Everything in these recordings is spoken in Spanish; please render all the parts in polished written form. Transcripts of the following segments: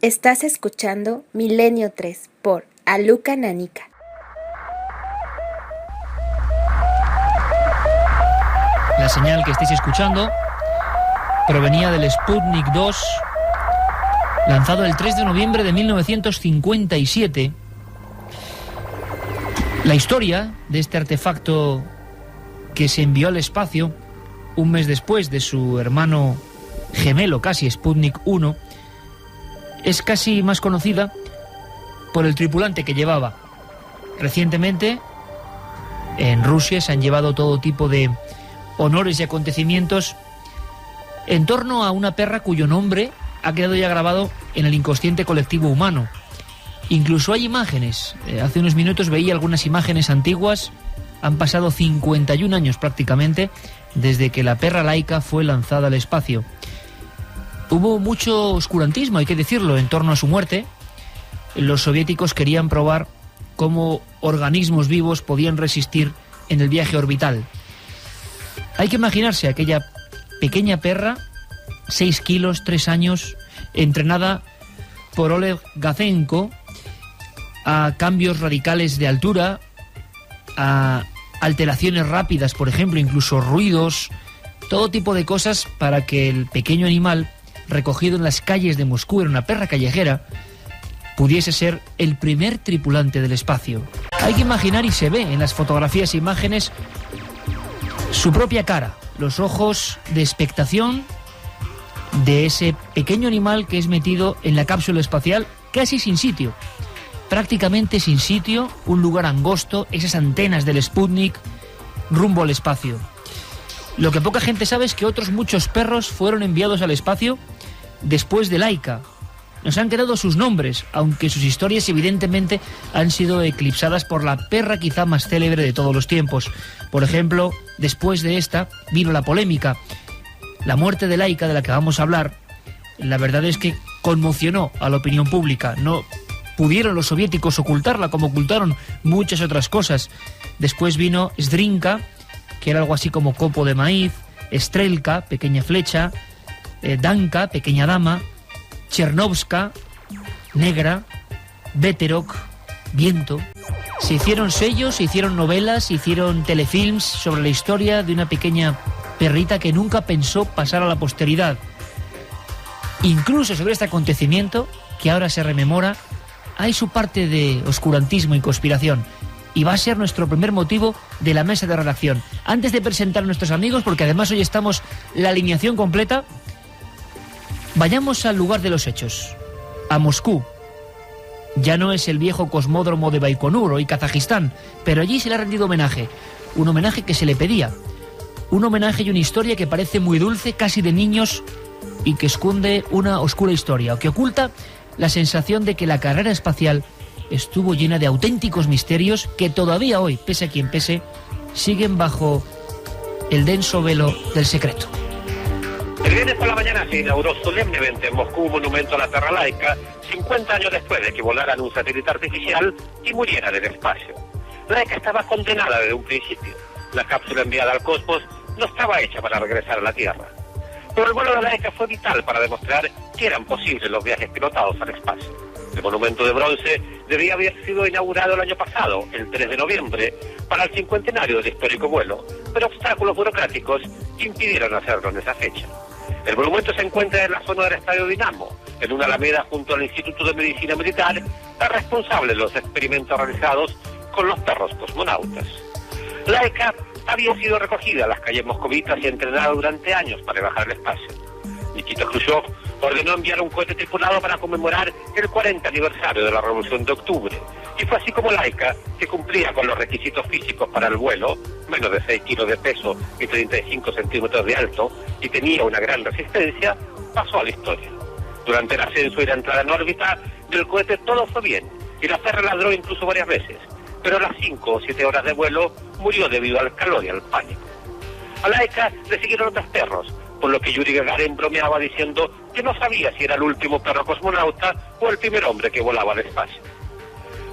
Estás escuchando Milenio 3 por Aluka Nanika. La señal que estáis escuchando provenía del Sputnik 2, lanzado el 3 de noviembre de 1957. La historia de este artefacto que se envió al espacio un mes después de su hermano gemelo, casi Sputnik 1, es casi más conocida por el tripulante que llevaba. Recientemente, en Rusia se han llevado todo tipo de honores y acontecimientos en torno a una perra cuyo nombre ha quedado ya grabado en el inconsciente colectivo humano. Incluso hay imágenes. Hace unos minutos veía algunas imágenes antiguas. Han pasado 51 años prácticamente desde que la perra Laika fue lanzada al espacio. Hubo mucho oscurantismo, hay que decirlo, en torno a su muerte. Los soviéticos querían probar cómo organismos vivos podían resistir en el viaje orbital. Hay que imaginarse aquella pequeña perra, 6 kilos, 3 años, entrenada por Oleg Gatsenko a cambios radicales de altura, a alteraciones rápidas, por ejemplo, incluso ruidos, todo tipo de cosas para que el pequeño animal, recogido en las calles de Moscú, era una perra callejera, pudiese ser el primer tripulante del espacio. Hay que imaginar, y se ve en las fotografías e imágenes, su propia cara, los ojos de expectación de ese pequeño animal que es metido en la cápsula espacial casi sin sitio, prácticamente sin sitio, un lugar angosto, esas antenas del Sputnik rumbo al espacio. Lo que poca gente sabe es que otros muchos perros fueron enviados al espacio después de Laika. Nos han quedado sus nombres, aunque sus historias evidentemente han sido eclipsadas por la perra quizá más célebre de todos los tiempos. Por ejemplo, después de esta vino la polémica. La muerte de Laika, de la que vamos a hablar, la verdad es que conmocionó a la opinión pública. No pudieron los soviéticos ocultarla como ocultaron muchas otras cosas. Después vino Sdrinka, que era algo así como copo de maíz, Strelka, pequeña flecha, Danka, pequeña dama, Chernovska, negra, Veterok, viento. Se hicieron sellos, se hicieron novelas, se hicieron telefilms sobre la historia de una pequeña perrita que nunca pensó pasar a la posteridad. Incluso sobre este acontecimiento, que ahora se rememora, hay su parte de oscurantismo y conspiración. Y va a ser nuestro primer motivo de la mesa de redacción. Antes de presentar a nuestros amigos, porque además hoy estamos la alineación completa, vayamos al lugar de los hechos, a Moscú. Ya no es el viejo cosmódromo de Baikonur, hoy Kazajistán, pero allí se le ha rendido homenaje, un homenaje que se le pedía, un homenaje y una historia que parece muy dulce, casi de niños, y que esconde una oscura historia, o que oculta la sensación de que la carrera espacial estuvo llena de auténticos misterios que todavía hoy, pese a quien pese, siguen bajo el denso velo del secreto. El viernes por la mañana se inauguró solemnemente en Moscú un monumento a la perra Laika, 50 años después de que volaran un satélite artificial y muriera en el espacio. Laika estaba condenada desde un principio. La cápsula enviada al cosmos no estaba hecha para regresar a la Tierra. Pero el vuelo de Laika fue vital para demostrar que eran posibles los viajes pilotados al espacio. El monumento de bronce debía haber sido inaugurado el año pasado, el 3 de noviembre, para el cincuentenario del histórico vuelo, pero obstáculos burocráticos impidieron hacerlo en esa fecha. El monumento se encuentra en la zona del Estadio Dinamo, en una alameda junto al Instituto de Medicina Militar, es responsable de los experimentos realizados con los perros cosmonautas. Laika había sido recogida en las calles moscovitas y entrenada durante años para bajar al espacio. Nikita Khrushchev ordenó enviar un cohete tripulado para conmemorar el 40 aniversario de la Revolución de Octubre. Y fue así como Laika, que cumplía con los requisitos físicos para el vuelo, menos de 6 kilos de peso y 35 centímetros de alto, y tenía una gran resistencia, pasó a la historia. Durante el ascenso y la entrada en órbita del cohete todo fue bien, y la perra ladró incluso varias veces, pero a las 5 o 7 horas de vuelo murió debido al calor y al pánico. A Laika le siguieron otros perros, por lo que Yuri Gagarin bromeaba diciendo que no sabía si era el último perro cosmonauta o el primer hombre que volaba al espacio.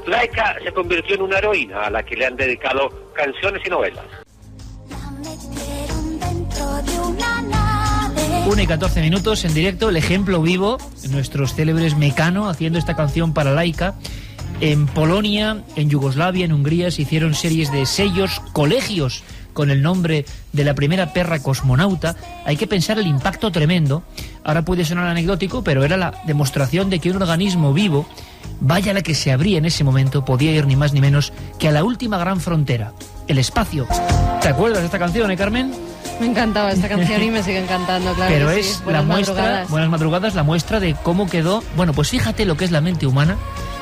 Laika se convirtió en una heroína a la que le han dedicado canciones y novelas. La metieron dentro de una nave 1:14 en directo, el ejemplo vivo, nuestros célebres Mecano haciendo esta canción para Laika. En Polonia, en Yugoslavia, en Hungría se hicieron series de sellos, colegios con el nombre de la primera perra cosmonauta. Hay que pensar el impacto tremendo. Ahora puede sonar anecdótico, pero era la demostración de que un organismo vivo, vaya la que se abría en ese momento, podía ir ni más ni menos que a la última gran frontera, el espacio. ¿Te acuerdas de esta canción, Carmen? Me encantaba esta canción y me sigue encantando, claro. Pero que es sí. la muestra, buenas madrugadas, la muestra de cómo quedó. Bueno, pues fíjate lo que es la mente humana,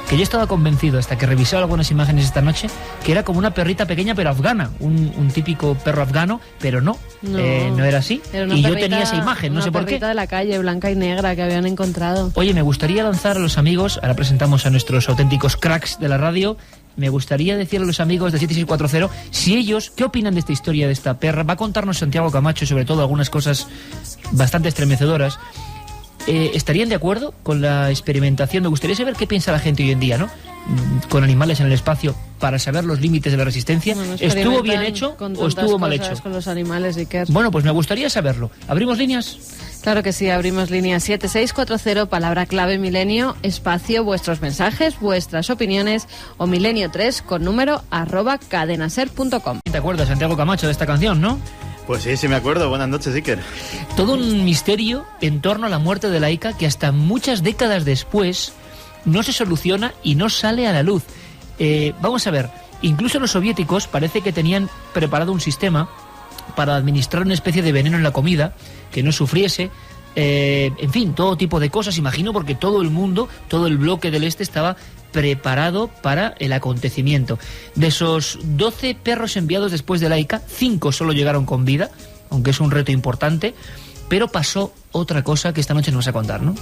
que yo estaba convencido hasta que revisé algunas imágenes esta noche, que era como una perrita pequeña pero afgana, un típico perro afgano, pero no era así. Y yo tenía esa imagen, no sé por qué. Una perrita de la calle, blanca y negra, que habían encontrado. Oye, me gustaría lanzar a los amigos, ahora presentamos a nuestros auténticos cracks de la radio. Me gustaría decir a los amigos de 7640 si ellos, ¿qué opinan de esta historia de esta perra? Va a contarnos Santiago Camacho, sobre todo algunas cosas bastante estremecedoras. ¿Estarían de acuerdo con la experimentación? Me gustaría saber qué piensa la gente hoy en día, ¿no? Con animales en el espacio, para saber los límites de la resistencia. Bueno, ¿estuvo bien hecho o estuvo mal hecho? Con los animales, Iker. Bueno, pues me gustaría saberlo. ¿Abrimos líneas? Claro que sí, abrimos línea 7640, palabra clave milenio, espacio, vuestros mensajes, vuestras opiniones o milenio3 con número @cadenaser.com. ¿Te acuerdas, Santiago Camacho, de esta canción, no? Pues sí, me acuerdo. Buenas noches, Iker. Todo un misterio en torno a la muerte de Laika que hasta muchas décadas después no se soluciona y no sale a la luz. Vamos a ver, incluso los soviéticos parece que tenían preparado un sistema para administrar una especie de veneno en la comida que no sufriese, en fin, todo tipo de cosas, imagino, porque todo el mundo, todo el bloque del este estaba preparado para el acontecimiento. De esos 12 perros enviados después de Laika, 5 solo llegaron con vida, aunque es un reto importante, pero pasó otra cosa que esta noche nos vas a contar, ¿no?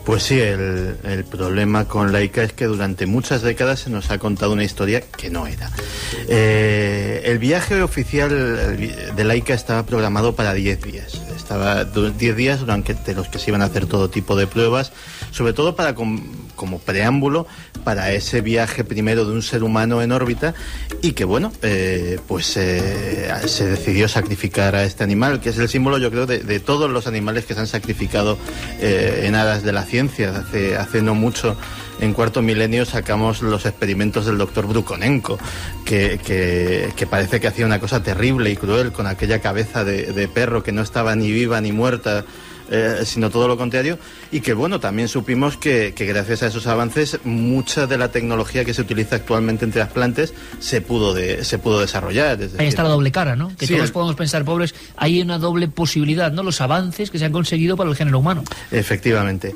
Pues sí, el problema con Laika es que durante muchas décadas se nos ha contado una historia que no era. El viaje oficial de Laika estaba programado para 10 días. Estaba 10 días durante los que se iban a hacer todo tipo de pruebas, sobre todo para como preámbulo para ese viaje primero de un ser humano en órbita, y que bueno, se decidió sacrificar a este animal, que es el símbolo, yo creo, de todos los animales que se han sacrificado en aras de la ciencia. Hace no mucho, en Cuarto Milenio, sacamos los experimentos del doctor Brukhonenko, que parece que hacía una cosa terrible y cruel con aquella cabeza de perro que no estaba ni viva ni muerta, sino todo lo contrario, y que bueno, también supimos que gracias a esos avances mucha de la tecnología que se utiliza actualmente en trasplantes se pudo desarrollar. Es decir, ahí está la doble cara, ¿no? Que sí, todos podemos pensar, pobres, hay una doble posibilidad, ¿no? Los avances que se han conseguido para el género humano. Efectivamente.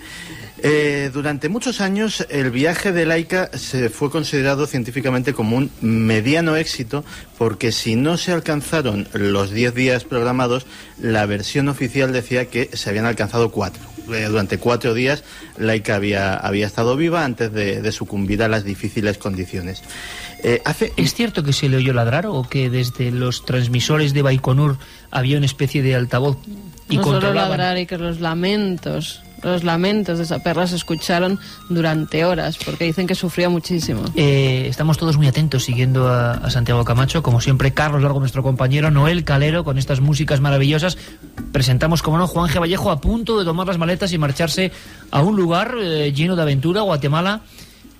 Durante muchos años el viaje de Laika se fue considerado científicamente como un mediano éxito, porque si no se alcanzaron los 10 días programados, la versión oficial decía que se habían alcanzado 4. Durante 4 días Laika había estado viva antes de sucumbir a las difíciles condiciones. ¿Es cierto que se le oyó ladrar o que desde los transmisores de Baikonur había una especie de altavoz y no controlaban? Solo ladrar, y que los lamentos de esa perra se escucharon durante horas, porque dicen que sufría muchísimo. Estamos todos muy atentos siguiendo a Santiago Camacho, como siempre Carlos Largo, nuestro compañero, Noel Calero con estas músicas maravillosas. Presentamos, como no, Juan G. Vallejo, a punto de tomar las maletas y marcharse a un lugar lleno de aventura, Guatemala.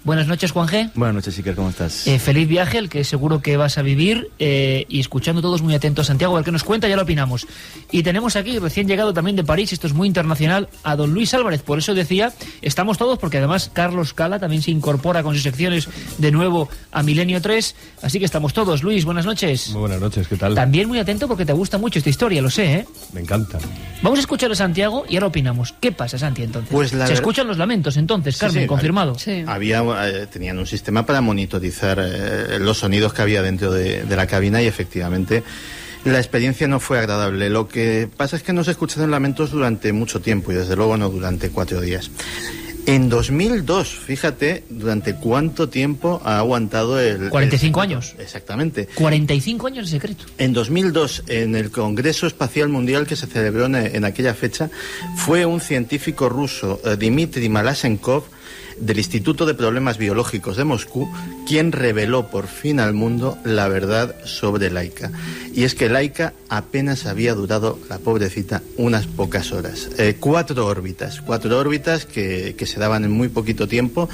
Buenas noches, Juan G. Buenas noches, Iker, ¿cómo estás? Feliz viaje, el que seguro que vas a vivir, y escuchando todos muy atentos a Santiago, al que nos cuenta, ya lo opinamos. Y tenemos aquí, recién llegado también de París, esto es muy internacional, a don Luis Álvarez. Por eso decía, estamos todos, porque además Carlos Cala también se incorpora con sus secciones de nuevo a Milenio 3, así que estamos todos. Luis, buenas noches. Muy buenas noches, ¿qué tal? También muy atento porque te gusta mucho esta historia, lo sé, ¿eh? Me encanta. Vamos a escuchar a Santiago y ahora opinamos. ¿Qué pasa, Santi, entonces? Pues se escuchan los lamentos, entonces, Carmen, sí, confirmado. Sí. Tenían un sistema para monitorizar los sonidos que había dentro de la cabina, y efectivamente la experiencia no fue agradable. Lo que pasa es que no se escucharon lamentos durante mucho tiempo, y desde luego no durante 4 días. En 2002, fíjate, durante cuánto tiempo ha aguantado 45 años. Exactamente. 45 años de secreto. En 2002, en el Congreso Espacial Mundial que se celebró en aquella fecha, fue un científico ruso, Dmitry Malasenkov, del Instituto de Problemas Biológicos de Moscú, quien reveló por fin al mundo la verdad sobre Laika. Y es que Laika apenas había durado, la pobrecita, unas pocas horas. 4 órbitas que se daban en muy poquito tiempo,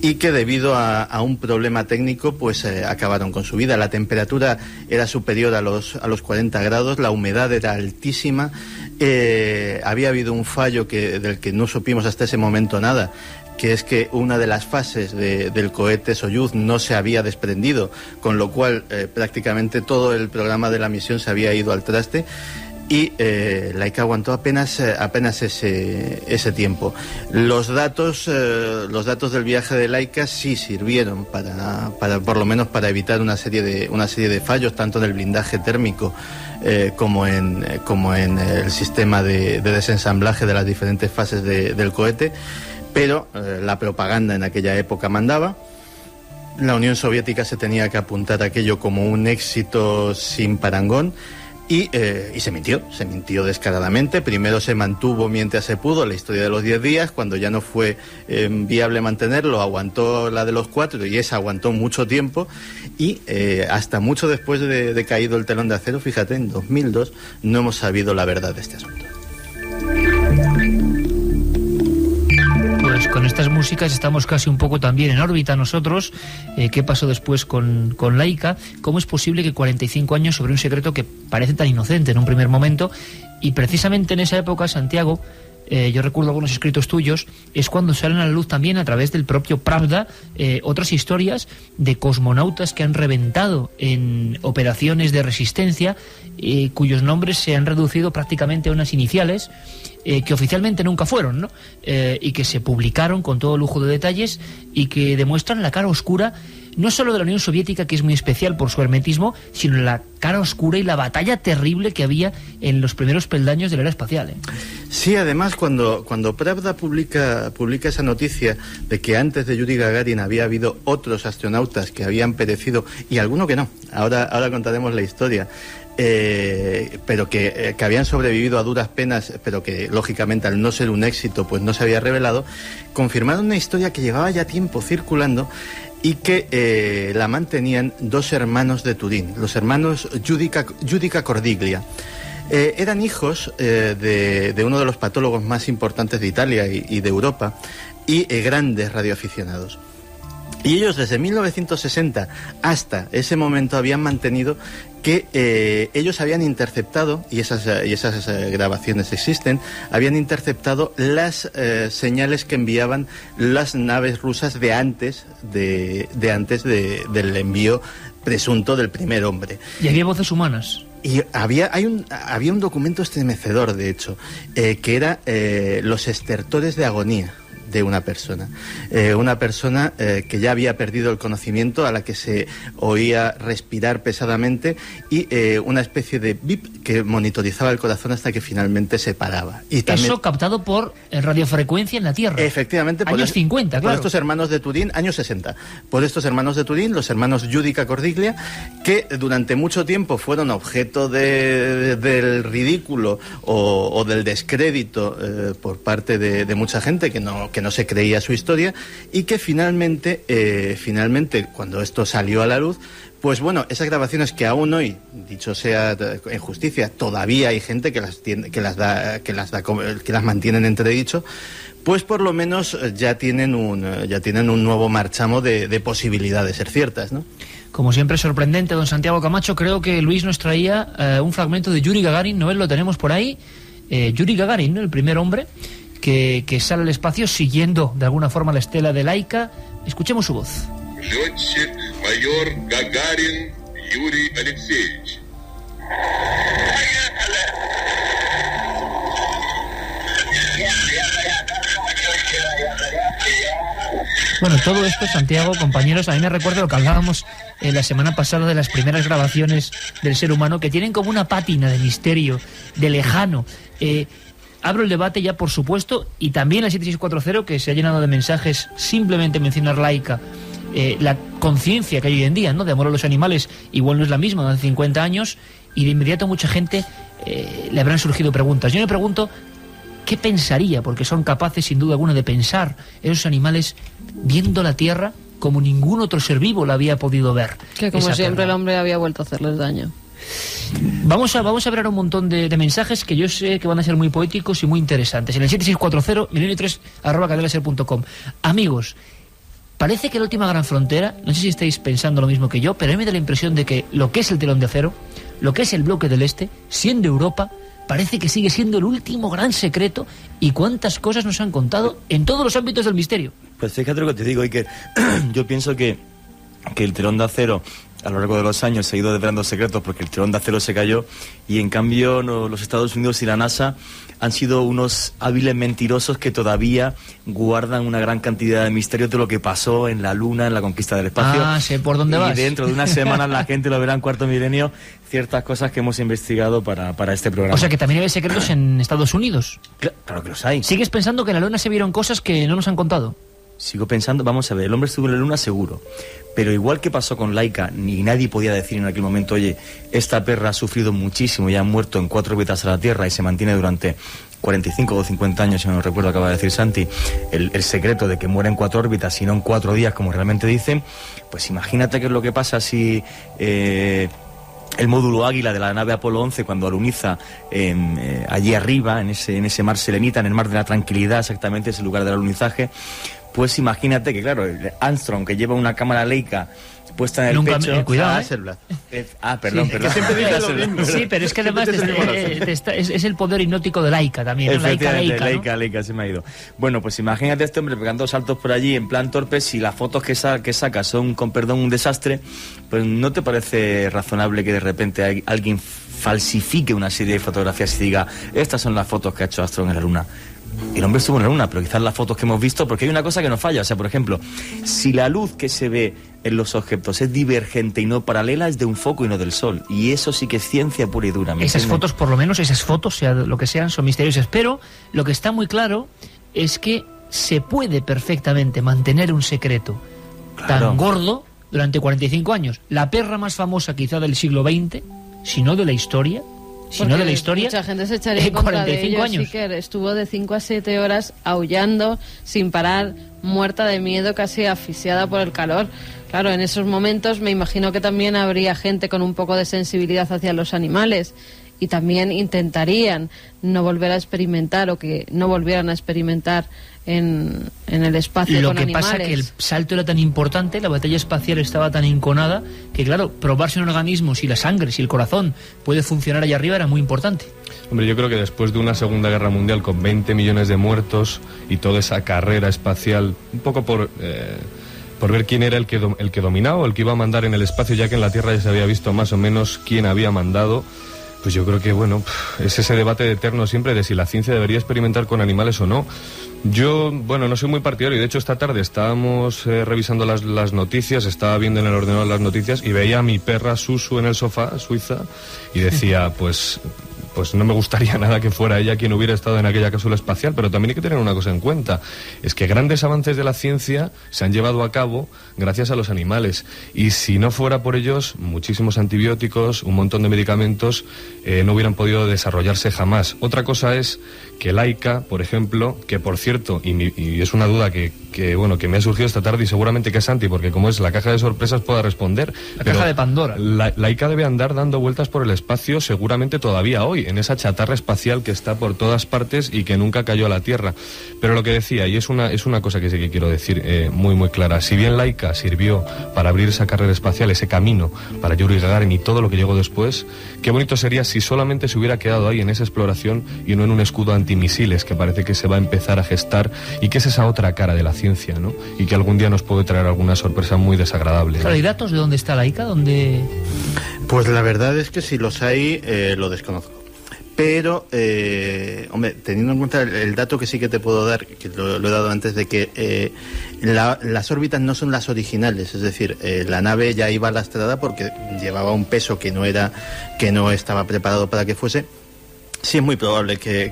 y que debido a un problema técnico pues acabaron con su vida. La temperatura era superior a los 40 grados, la humedad era altísima, había habido un fallo del que no supimos hasta ese momento nada, que es que una de las fases del cohete Soyuz no se había desprendido, con lo cual prácticamente todo el programa de la misión se había ido al traste. Y Laika aguantó apenas ese tiempo. Los datos del viaje de Laika sí sirvieron para por lo menos para evitar una serie de fallos, tanto en el blindaje térmico como en el sistema de desensamblaje de las diferentes fases del cohete. Pero la propaganda en aquella época mandaba. La Unión Soviética se tenía que apuntar a aquello como un éxito sin parangón. Y se mintió descaradamente. Primero se mantuvo mientras se pudo la historia de los 10 días, cuando ya no fue viable mantenerlo, aguantó la de los 4, y esa aguantó mucho tiempo, y hasta mucho después de caído el telón de acero, fíjate, en 2002, no hemos sabido la verdad de este asunto. Pues con estas músicas estamos casi un poco también en órbita nosotros. ¿Qué pasó después con Laika? ¿Cómo es posible que 45 años sobre un secreto que parece tan inocente en un primer momento? Y precisamente en esa época, Santiago, yo recuerdo algunos escritos tuyos, es cuando salen a la luz también a través del propio Pravda otras historias de cosmonautas que han reventado en operaciones de resistencia, cuyos nombres se han reducido prácticamente a unas iniciales, que oficialmente nunca fueron, ¿no? Y que se publicaron con todo lujo de detalles y que demuestran la cara oscura no solo de la Unión Soviética, que es muy especial por su hermetismo, sino la cara oscura y la batalla terrible que había en los primeros peldaños de la era espacial, ¿eh? Sí, además cuando Pravda publica esa noticia de que antes de Yuri Gagarin había habido otros astronautas que habían perecido, y alguno que no, ahora contaremos la historia, pero que habían sobrevivido a duras penas, pero que lógicamente al no ser un éxito pues no se había revelado, confirmaron una historia que llevaba ya tiempo circulando y que la mantenían 2 hermanos de Turín, los hermanos Giudica Cordiglia. Eran hijos de uno de los patólogos más importantes de Italia y de Europa, y grandes radioaficionados. Y ellos desde 1960 hasta ese momento habían mantenido que ellos habían interceptado, y esas grabaciones existen, habían interceptado las señales que enviaban las naves rusas de antes del envío presunto del primer hombre. Y había voces humanas. Y había un documento estremecedor, de hecho, que era los estertores de agonía de una persona que ya había perdido el conocimiento, a la que se oía respirar pesadamente, y una especie de bip que monitorizaba el corazón hasta que finalmente se paraba. Y también, eso captado por radiofrecuencia en la Tierra. Efectivamente. Años 50, claro. Por estos hermanos de Turín, años 60. Por estos hermanos de Turín, los hermanos Giudica Cordiglia, que durante mucho tiempo fueron objeto del ridículo o del descrédito por parte de mucha gente que no se creía su historia, y que finalmente cuando esto salió a la luz, pues bueno, esas grabaciones que aún hoy, dicho sea en justicia, todavía hay gente que las mantiene en entredicho, pues por lo menos ya tienen un nuevo marchamo de posibilidades de ser ciertas, ¿no? Como siempre, sorprendente, don Santiago Camacho. Creo que Luis nos traía un fragmento de Yuri Gagarin, ¿no? Lo tenemos por ahí. Yuri Gagarin, ¿no? El primer hombre que sale al espacio siguiendo de alguna forma la estela de Laika. Escuchemos su voz. Летчик майор Гагарин Юрий Алексеевич. Bueno, todo esto, Santiago, compañeros, a mí me recuerda lo que hablábamos la semana pasada de las primeras grabaciones del ser humano, que tienen como una pátina de misterio, de lejano. Abro el debate ya, por supuesto, y también la 7640, que se ha llenado de mensajes, simplemente mencionar Laika. La conciencia que hay hoy en día, ¿no?, de amor a los animales, igual no es la misma de hace 50 años, y de inmediato mucha gente le habrán surgido preguntas. Yo me pregunto, ¿Qué pensaría? Porque son capaces, sin duda alguna, de pensar esos animales viendo la Tierra como ningún otro ser vivo la había podido ver. Que como siempre el hombre había vuelto a hacerles daño. Vamos a ver un montón de mensajes que yo sé que van a ser muy poéticos y muy interesantes. En el 7640-milenio3@cadenaser.com. Amigos, parece que la última gran frontera, no sé si estáis pensando lo mismo que yo, pero a mí me da la impresión de que lo que es el telón de acero, lo que es el bloque del Este, siendo Europa, parece que sigue siendo el último gran secreto. Y cuántas cosas nos han contado en todos los ámbitos del misterio. Pues fíjate lo que te digo, Iker. Yo pienso que el telón de acero a lo largo de los años se ha ido desvelando secretos porque el telón de acero se cayó, y en cambio los Estados Unidos y la NASA han sido unos hábiles mentirosos que todavía guardan una gran cantidad de misterios de lo que pasó en la Luna, en la conquista del espacio. Ah, sé por dónde vas. Y dentro de unas semanas la gente lo verá en Cuarto Milenio, ciertas cosas que hemos investigado para este programa. O sea que también hay secretos en Estados Unidos. Claro que los hay. ¿Sigues pensando que en la Luna se vieron cosas que no nos han contado? Sigo pensando, vamos a ver, el hombre estuvo en la Luna seguro, pero igual que pasó con Laika, ni nadie podía decir en aquel momento, oye, esta perra ha sufrido muchísimo y ha muerto en 4 órbitas a la Tierra y se mantiene durante 45 o 50 años, si no recuerdo, acaba de decir Santi, el secreto de que muere en 4 órbitas y no en 4 días, como realmente dicen. Pues imagínate qué es lo que pasa si el módulo Águila de la nave Apolo 11, cuando aluniza allí arriba, en ese mar Selenita, en el mar de la tranquilidad, exactamente es el lugar del alunizaje. Pues imagínate que, claro, Armstrong, que lleva una cámara Leica puesta en el pecho... Cuidado, perdón. Que siempre dice lo mismo. Sí, pero es que además es el poder hipnótico de Laika también, ¿no? Laika, se me ha ido. Bueno, pues imagínate a este hombre pegando saltos por allí en plan torpe. Si las fotos que saca son, con perdón, un desastre, pues ¿no te parece razonable que de repente alguien falsifique una serie de fotografías y diga, estas son las fotos que ha hecho Armstrong en la Luna? El hombre estuvo en la Luna, pero quizás las fotos que hemos visto, porque hay una cosa que nos falla. O sea, por ejemplo, si la luz que se ve en los objetos es divergente y no paralela, es de un foco y no del Sol. Y eso sí que es ciencia pura y dura. Esas fotos, por lo menos, sea lo que sean, son misteriosas. Pero lo que está muy claro es que se puede perfectamente mantener un secreto tan gordo durante 45 años. La perra más famosa quizá del siglo XX, si no de la historia... mucha gente se echaría en contra de ellos. años. Sí, que estuvo de 5 a 7 horas aullando sin parar, muerta de miedo, casi asfixiada por el calor. Claro, en esos momentos me imagino que también habría gente con un poco de sensibilidad hacia los animales, y también intentarían no volver a experimentar, o que no volvieran a experimentar en el espacio con animales. Lo que pasa que el salto era tan importante, la batalla espacial estaba tan enconada, que claro, probarse un organismo, si la sangre, si el corazón puede funcionar allá arriba, era muy importante. Hombre, yo creo que después de una Segunda Guerra Mundial con 20 millones de muertos y toda esa carrera espacial, un poco por ver quién era el que dominaba o el que iba a mandar en el espacio, ya que en la Tierra ya se había visto más o menos quién había mandado, pues yo creo que, bueno, es ese debate eterno siempre de si la ciencia debería experimentar con animales o no. Yo, bueno, no soy muy partidario, y de hecho esta tarde estábamos revisando las noticias, estaba viendo en el ordenador las noticias y veía a mi perra Susu en el sofá, Suiza, y decía, pues no me gustaría nada que fuera ella quien hubiera estado en aquella cápsula espacial. Pero también hay que tener una cosa en cuenta, es que grandes avances de la ciencia se han llevado a cabo gracias a los animales, y si no fuera por ellos, muchísimos antibióticos, un montón de medicamentos no hubieran podido desarrollarse jamás. Otra cosa es que Laika, por ejemplo, que por cierto, y es una duda que me ha surgido esta tarde, y seguramente que Santi, porque como es la caja de sorpresas, pueda responder. Caja de Pandora. Laika debe andar dando vueltas por el espacio seguramente todavía hoy, en esa chatarra espacial que está por todas partes y que nunca cayó a la Tierra. Pero lo que decía, y es una cosa que sí que quiero decir muy muy clara, si bien Laika sirvió para abrir esa carrera espacial, ese camino para Yuri Gagarin y todo lo que llegó después, qué bonito sería si solamente se hubiera quedado ahí en esa exploración y no en un escudo antimisiles que parece que se va a empezar a gestar, y que es esa otra cara de la ciencia, ¿no? Y que algún día nos puede traer alguna sorpresa muy desagradable. Claro, ¿hay datos de dónde está Laika? Pues la verdad es que si los hay, lo desconozco. Pero, hombre, teniendo en cuenta el dato que sí que te puedo dar, que lo he dado antes, de que las órbitas no son las originales, es decir, la nave ya iba lastrada porque llevaba un peso que no estaba preparado para que fuese. Sí, es muy probable que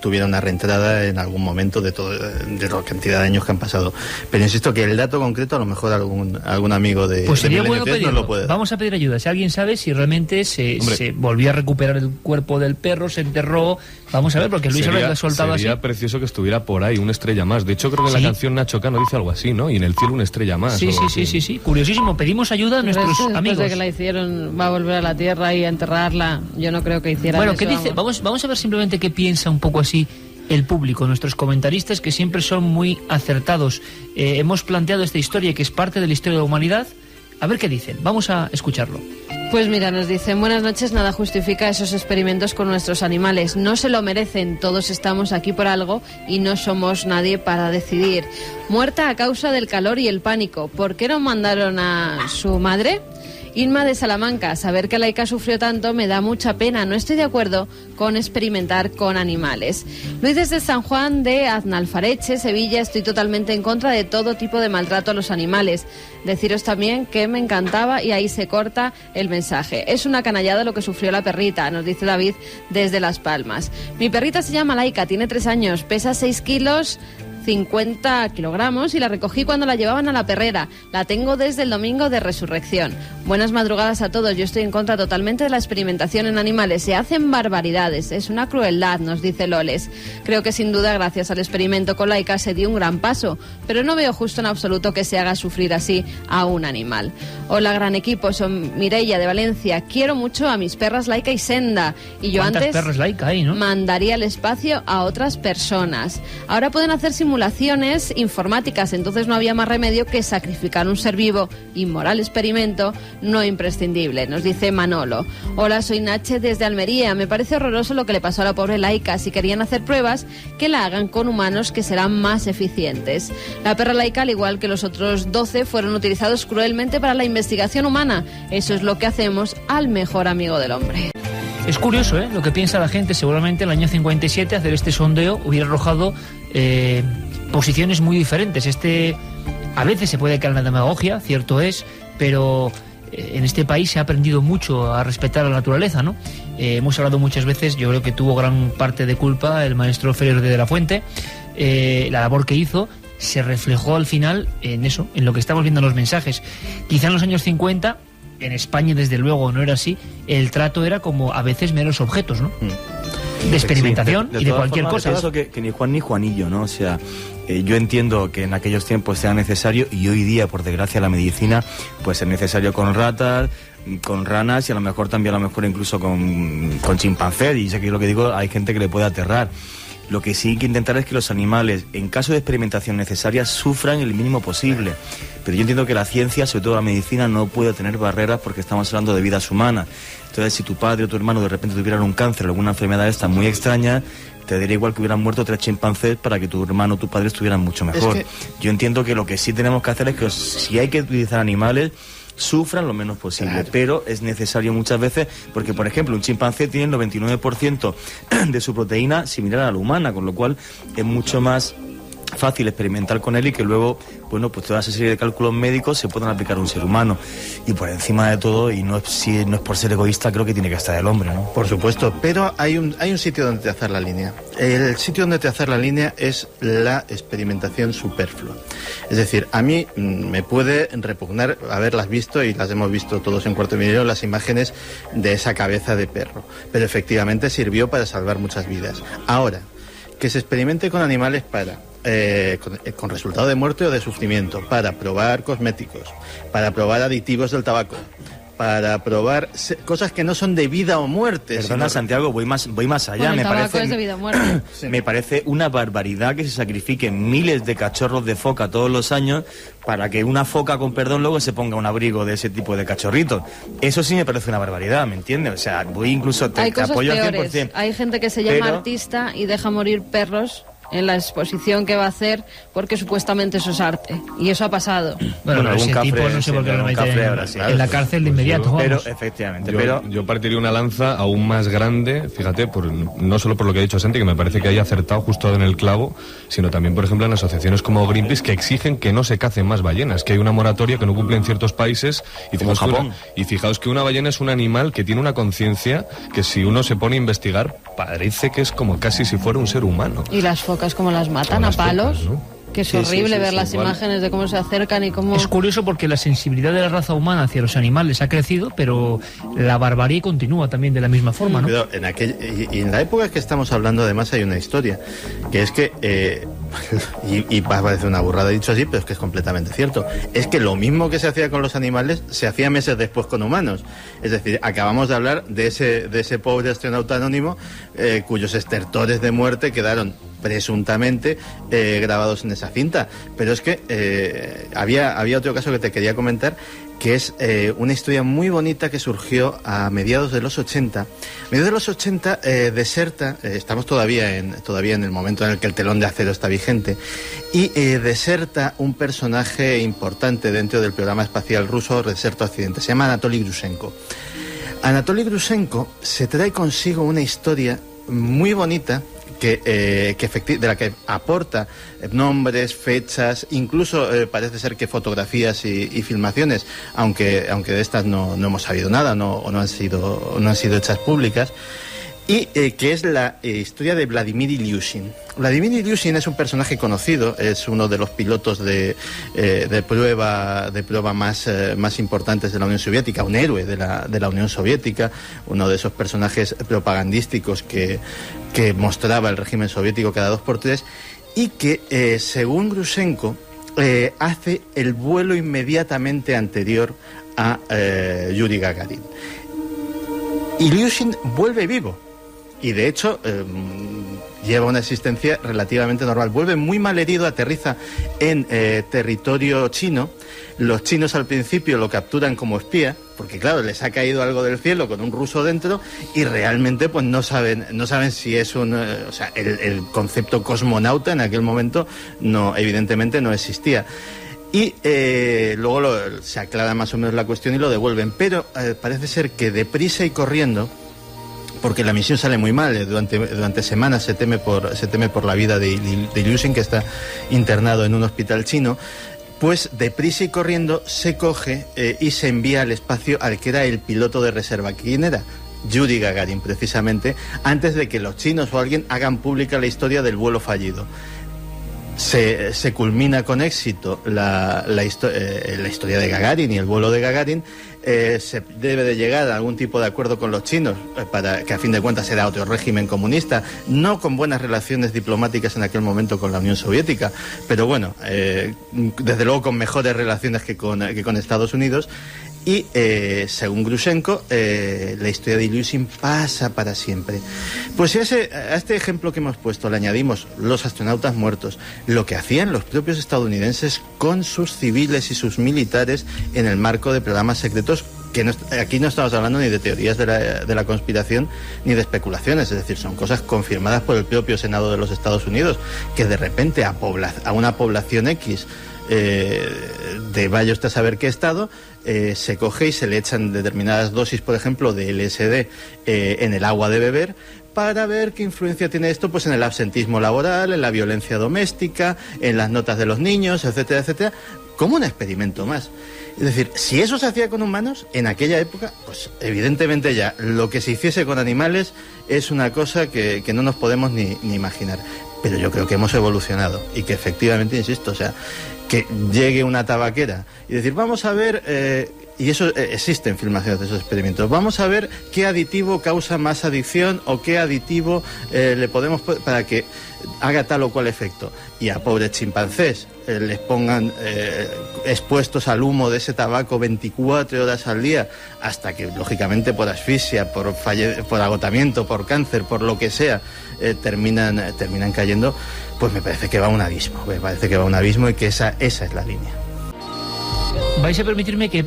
tuviera una reentrada en algún momento de la cantidad de años que han pasado. Pero insisto que el dato concreto a lo mejor algún amigo de pues sería de bueno Milenio 3 pedirlo. nos lo puede dar. Vamos a pedir ayuda. Si alguien sabe si realmente se volvió a recuperar el cuerpo del perro, se enterró. Vamos a ver, porque Luis Álvarez lo ha soltado así. Sería precioso que estuviera por ahí, una estrella más. De hecho, creo que en la canción Nacho Cano dice algo así, ¿no? Y en el cielo una estrella más. Sí. Curiosísimo. Pedimos ayuda a nuestros amigos. Después de que la hicieron, va a volver a la tierra y a enterrarla. Yo no creo que hiciera Bueno, eso. ¿qué dice? Vamos a ver simplemente qué piensa un poco así el público, nuestros comentaristas, que siempre son muy acertados. Hemos planteado esta historia que es parte de la historia de la humanidad. A ver qué dicen. Vamos a escucharlo. Pues mira, nos dicen, buenas noches, nada justifica esos experimentos con nuestros animales. No se lo merecen, todos estamos aquí por algo y no somos nadie para decidir. Muerta a causa del calor y el pánico. ¿Por qué no mandaron a su madre? Inma de Salamanca, saber que Laika sufrió tanto me da mucha pena. No estoy de acuerdo con experimentar con animales. Luis desde San Juan de Aznalfareche, Sevilla, estoy totalmente en contra de todo tipo de maltrato a los animales. Deciros también que me encantaba y ahí se corta el mensaje. Es una canallada lo que sufrió la perrita, nos dice David desde Las Palmas. Mi perrita se llama Laika, tiene 3 años, pesa 6 kilos... 50 kilogramos y la recogí cuando la llevaban a la perrera. La tengo desde el domingo de resurrección. Buenas madrugadas a todos. Yo estoy en contra totalmente de la experimentación en animales. Se hacen barbaridades. Es una crueldad, nos dice Loles. Creo que sin duda gracias al experimento con Laika se dio un gran paso, pero no veo justo en absoluto que se haga sufrir así a un animal. Hola, gran equipo. Soy Mireia de Valencia. Quiero mucho a mis perras Laika y Senda. Y yo antes perras Laika hay, ¿no? mandaría el espacio a otras personas. Ahora pueden hacer simulaciones informáticas, entonces no había más remedio que sacrificar un ser vivo. Inmoral experimento, no imprescindible, nos dice Manolo. Hola, soy Nache desde Almería. Me parece horroroso lo que le pasó a la pobre Laika. Si querían hacer pruebas, que la hagan con humanos, que serán más eficientes. La perra Laika, al igual que los otros 12, fueron utilizados cruelmente para la investigación humana. Eso es lo que hacemos al mejor amigo del hombre. Es curioso, lo que piensa la gente. Seguramente en el año 57 hacer este sondeo hubiera arrojado posiciones muy diferentes. A veces se puede caer en la demagogia, cierto es, pero en este país se ha aprendido mucho a respetar la naturaleza, ¿no? Hemos hablado muchas veces, yo creo que tuvo gran parte de culpa el maestro Ferrer de la Fuente. La labor que hizo se reflejó al final en eso, en lo que estamos viendo en los mensajes. Quizá en los años 50... en España, desde luego, no era así. El trato era como a veces meros objetos, ¿no? De experimentación y de cualquier cosa. Eso que ni Juan ni Juanillo, ¿no? O sea, yo entiendo que en aquellos tiempos sea necesario, y hoy día, por desgracia, la medicina, pues es necesario con ratas, con ranas y a lo mejor incluso con chimpancés. Y sé que lo que digo, hay gente que le puede aterrar. Lo que sí hay que intentar es que los animales, en caso de experimentación necesaria, sufran el mínimo posible. Pero yo entiendo que la ciencia, sobre todo la medicina, no puede tener barreras porque estamos hablando de vidas humanas. Entonces, si tu padre o tu hermano de repente tuvieran un cáncer o alguna enfermedad esta muy extraña, te daría igual que hubieran muerto 3 chimpancés para que tu hermano o tu padre estuvieran mucho mejor. Yo entiendo que lo que sí tenemos que hacer es que si hay que utilizar animales, sufran lo menos posible, claro. Pero es necesario muchas veces, porque por ejemplo un chimpancé tiene el 99% de su proteína similar a la humana, con lo cual es mucho más fácil experimentar con él y que luego, bueno, pues toda esa serie de cálculos médicos se puedan aplicar a un ser humano. Y por encima de todo, y no es por ser egoísta, creo que tiene que estar el hombre, ¿no? Por supuesto, pero hay un sitio donde trazar la línea. El sitio donde trazar la línea es la experimentación superflua. Es decir, a mí me puede repugnar haberlas visto, y las hemos visto todos en Cuarto Milenio, las imágenes de esa cabeza de perro. Pero efectivamente sirvió para salvar muchas vidas. Ahora, que se experimente con animales con resultado de muerte o de sufrimiento, para probar cosméticos, para probar aditivos del tabaco, para probar cosas que no son de vida o muerte. Perdona, Santiago, voy más allá. Bueno, el tabaco es de vida o muerte. Sí. Me parece una barbaridad que se sacrifiquen miles de cachorros de foca todos los años para que una foca, con perdón, luego se ponga un abrigo de ese tipo de cachorritos. Eso sí me parece una barbaridad, ¿me entiendes? O sea, te apoyo al 100%. Hay gente que se llama artista y deja morir perros en la exposición que va a hacer, porque supuestamente eso es arte. Y eso ha pasado. Bueno, ese tipo no sé por qué lo mete en la cárcel de inmediato. Pero, vamos. efectivamente, Yo partiría una lanza aún más grande, fíjate, no solo por lo que ha dicho Santi, que me parece que haya acertado justo en el clavo, sino también, por ejemplo, en asociaciones como Greenpeace, que exigen que no se cacen más ballenas, que hay una moratoria que no cumple en ciertos países. Y como Japón. Fijaos que una ballena es un animal que tiene una conciencia que, si uno se pone a investigar, parece que es como casi si fuera un ser humano. Y las focas como las matan Como a las palos, focas, ¿no? que es horrible ver las igual. imágenes de cómo se acercan y cómo... Es curioso porque la sensibilidad de la raza humana hacia los animales ha crecido, pero la barbarie continúa también de la misma forma, ¿no? Pero y en la época que estamos hablando, además, hay una historia, que es que, y va a parecer una burrada dicho así, pero es que es completamente cierto, es que lo mismo que se hacía con los animales, se hacía meses después con humanos. Es decir, acabamos de hablar de ese pobre astronauta anónimo, cuyos estertores de muerte quedaron presuntamente grabados en esa cinta. Pero es que había otro caso que te quería comentar, que es una historia muy bonita que surgió a mediados de los 80. Mediados de los 80 deserta, estamos todavía en el momento en el que el telón de acero está vigente, y deserta un personaje importante dentro del programa espacial ruso, Deserto Occidente. Se llama Anatoly Grushenko. Anatoly Grushenko se trae consigo una historia muy bonita de la que aporta nombres, fechas, incluso parece ser que fotografías y filmaciones, aunque de estas no hemos sabido nada, no han sido hechas públicas, y que es la historia de Vladimir Ilyushin. Vladimir Ilyushin es un personaje conocido, es uno de los pilotos de prueba más importantes de la Unión Soviética, un héroe de la Unión Soviética, uno de esos personajes propagandísticos que mostraba el régimen soviético cada 2x3, y que, según Grushenko, hace el vuelo inmediatamente anterior a Yuri Gagarin. Ilyushin vuelve vivo. Y de hecho lleva una existencia relativamente normal. Vuelve muy mal herido, aterriza en territorio chino. Los chinos al principio lo capturan como espía, porque claro, les ha caído algo del cielo con un ruso dentro, y realmente pues no saben si es el concepto cosmonauta en aquel momento evidentemente no existía. Y luego se aclara más o menos la cuestión y lo devuelven. Pero parece ser que deprisa y corriendo, porque la misión sale muy mal, durante semanas se teme por la vida de Ilyushin, que está internado en un hospital chino, pues deprisa y corriendo se coge y se envía al espacio al que era el piloto de reserva. ¿Quién era? Yuri Gagarin, precisamente, antes de que los chinos o alguien hagan pública la historia del vuelo fallido. Se culmina con éxito la historia de Gagarin y el vuelo de Gagarin. Se debe de llegar a algún tipo de acuerdo con los chinos, para que a fin de cuentas era otro régimen comunista, no con buenas relaciones diplomáticas en aquel momento con la Unión Soviética, pero bueno, desde luego con mejores relaciones que con Estados Unidos. Y según Grushenko, la historia de Ilyushin pasa para siempre. Pues a este ejemplo que hemos puesto le añadimos los astronautas muertos, lo que hacían los propios estadounidenses con sus civiles y sus militares en el marco de programas secretos, que aquí no estamos hablando ni de teorías de la conspiración ni de especulaciones, es decir, son cosas confirmadas por el propio Senado de los Estados Unidos, que de repente a una población X de vaya usted a saber qué estado, se coge y se le echan determinadas dosis, por ejemplo, de LSD en el agua de beber, para ver qué influencia tiene esto pues en el absentismo laboral, en la violencia doméstica, en las notas de los niños, etcétera, etcétera, como un experimento más. Es decir, si eso se hacía con humanos en aquella época, pues evidentemente ya lo que se hiciese con animales es una cosa que no nos podemos ni imaginar. Pero yo creo que hemos evolucionado y que efectivamente, insisto, o sea, que llegue una tabaquera y decir, vamos a ver, y eso existen filmaciones de esos experimentos, vamos a ver qué aditivo causa más adicción o qué aditivo le podemos para que haga tal o cual efecto. Y a pobres chimpancés les pongan expuestos al humo de ese tabaco 24 horas al día, hasta que, lógicamente, por asfixia, por agotamiento, por cáncer, por lo que sea, terminan cayendo. Pues me parece que va a un abismo, y que esa es la línea. Vais a permitirme que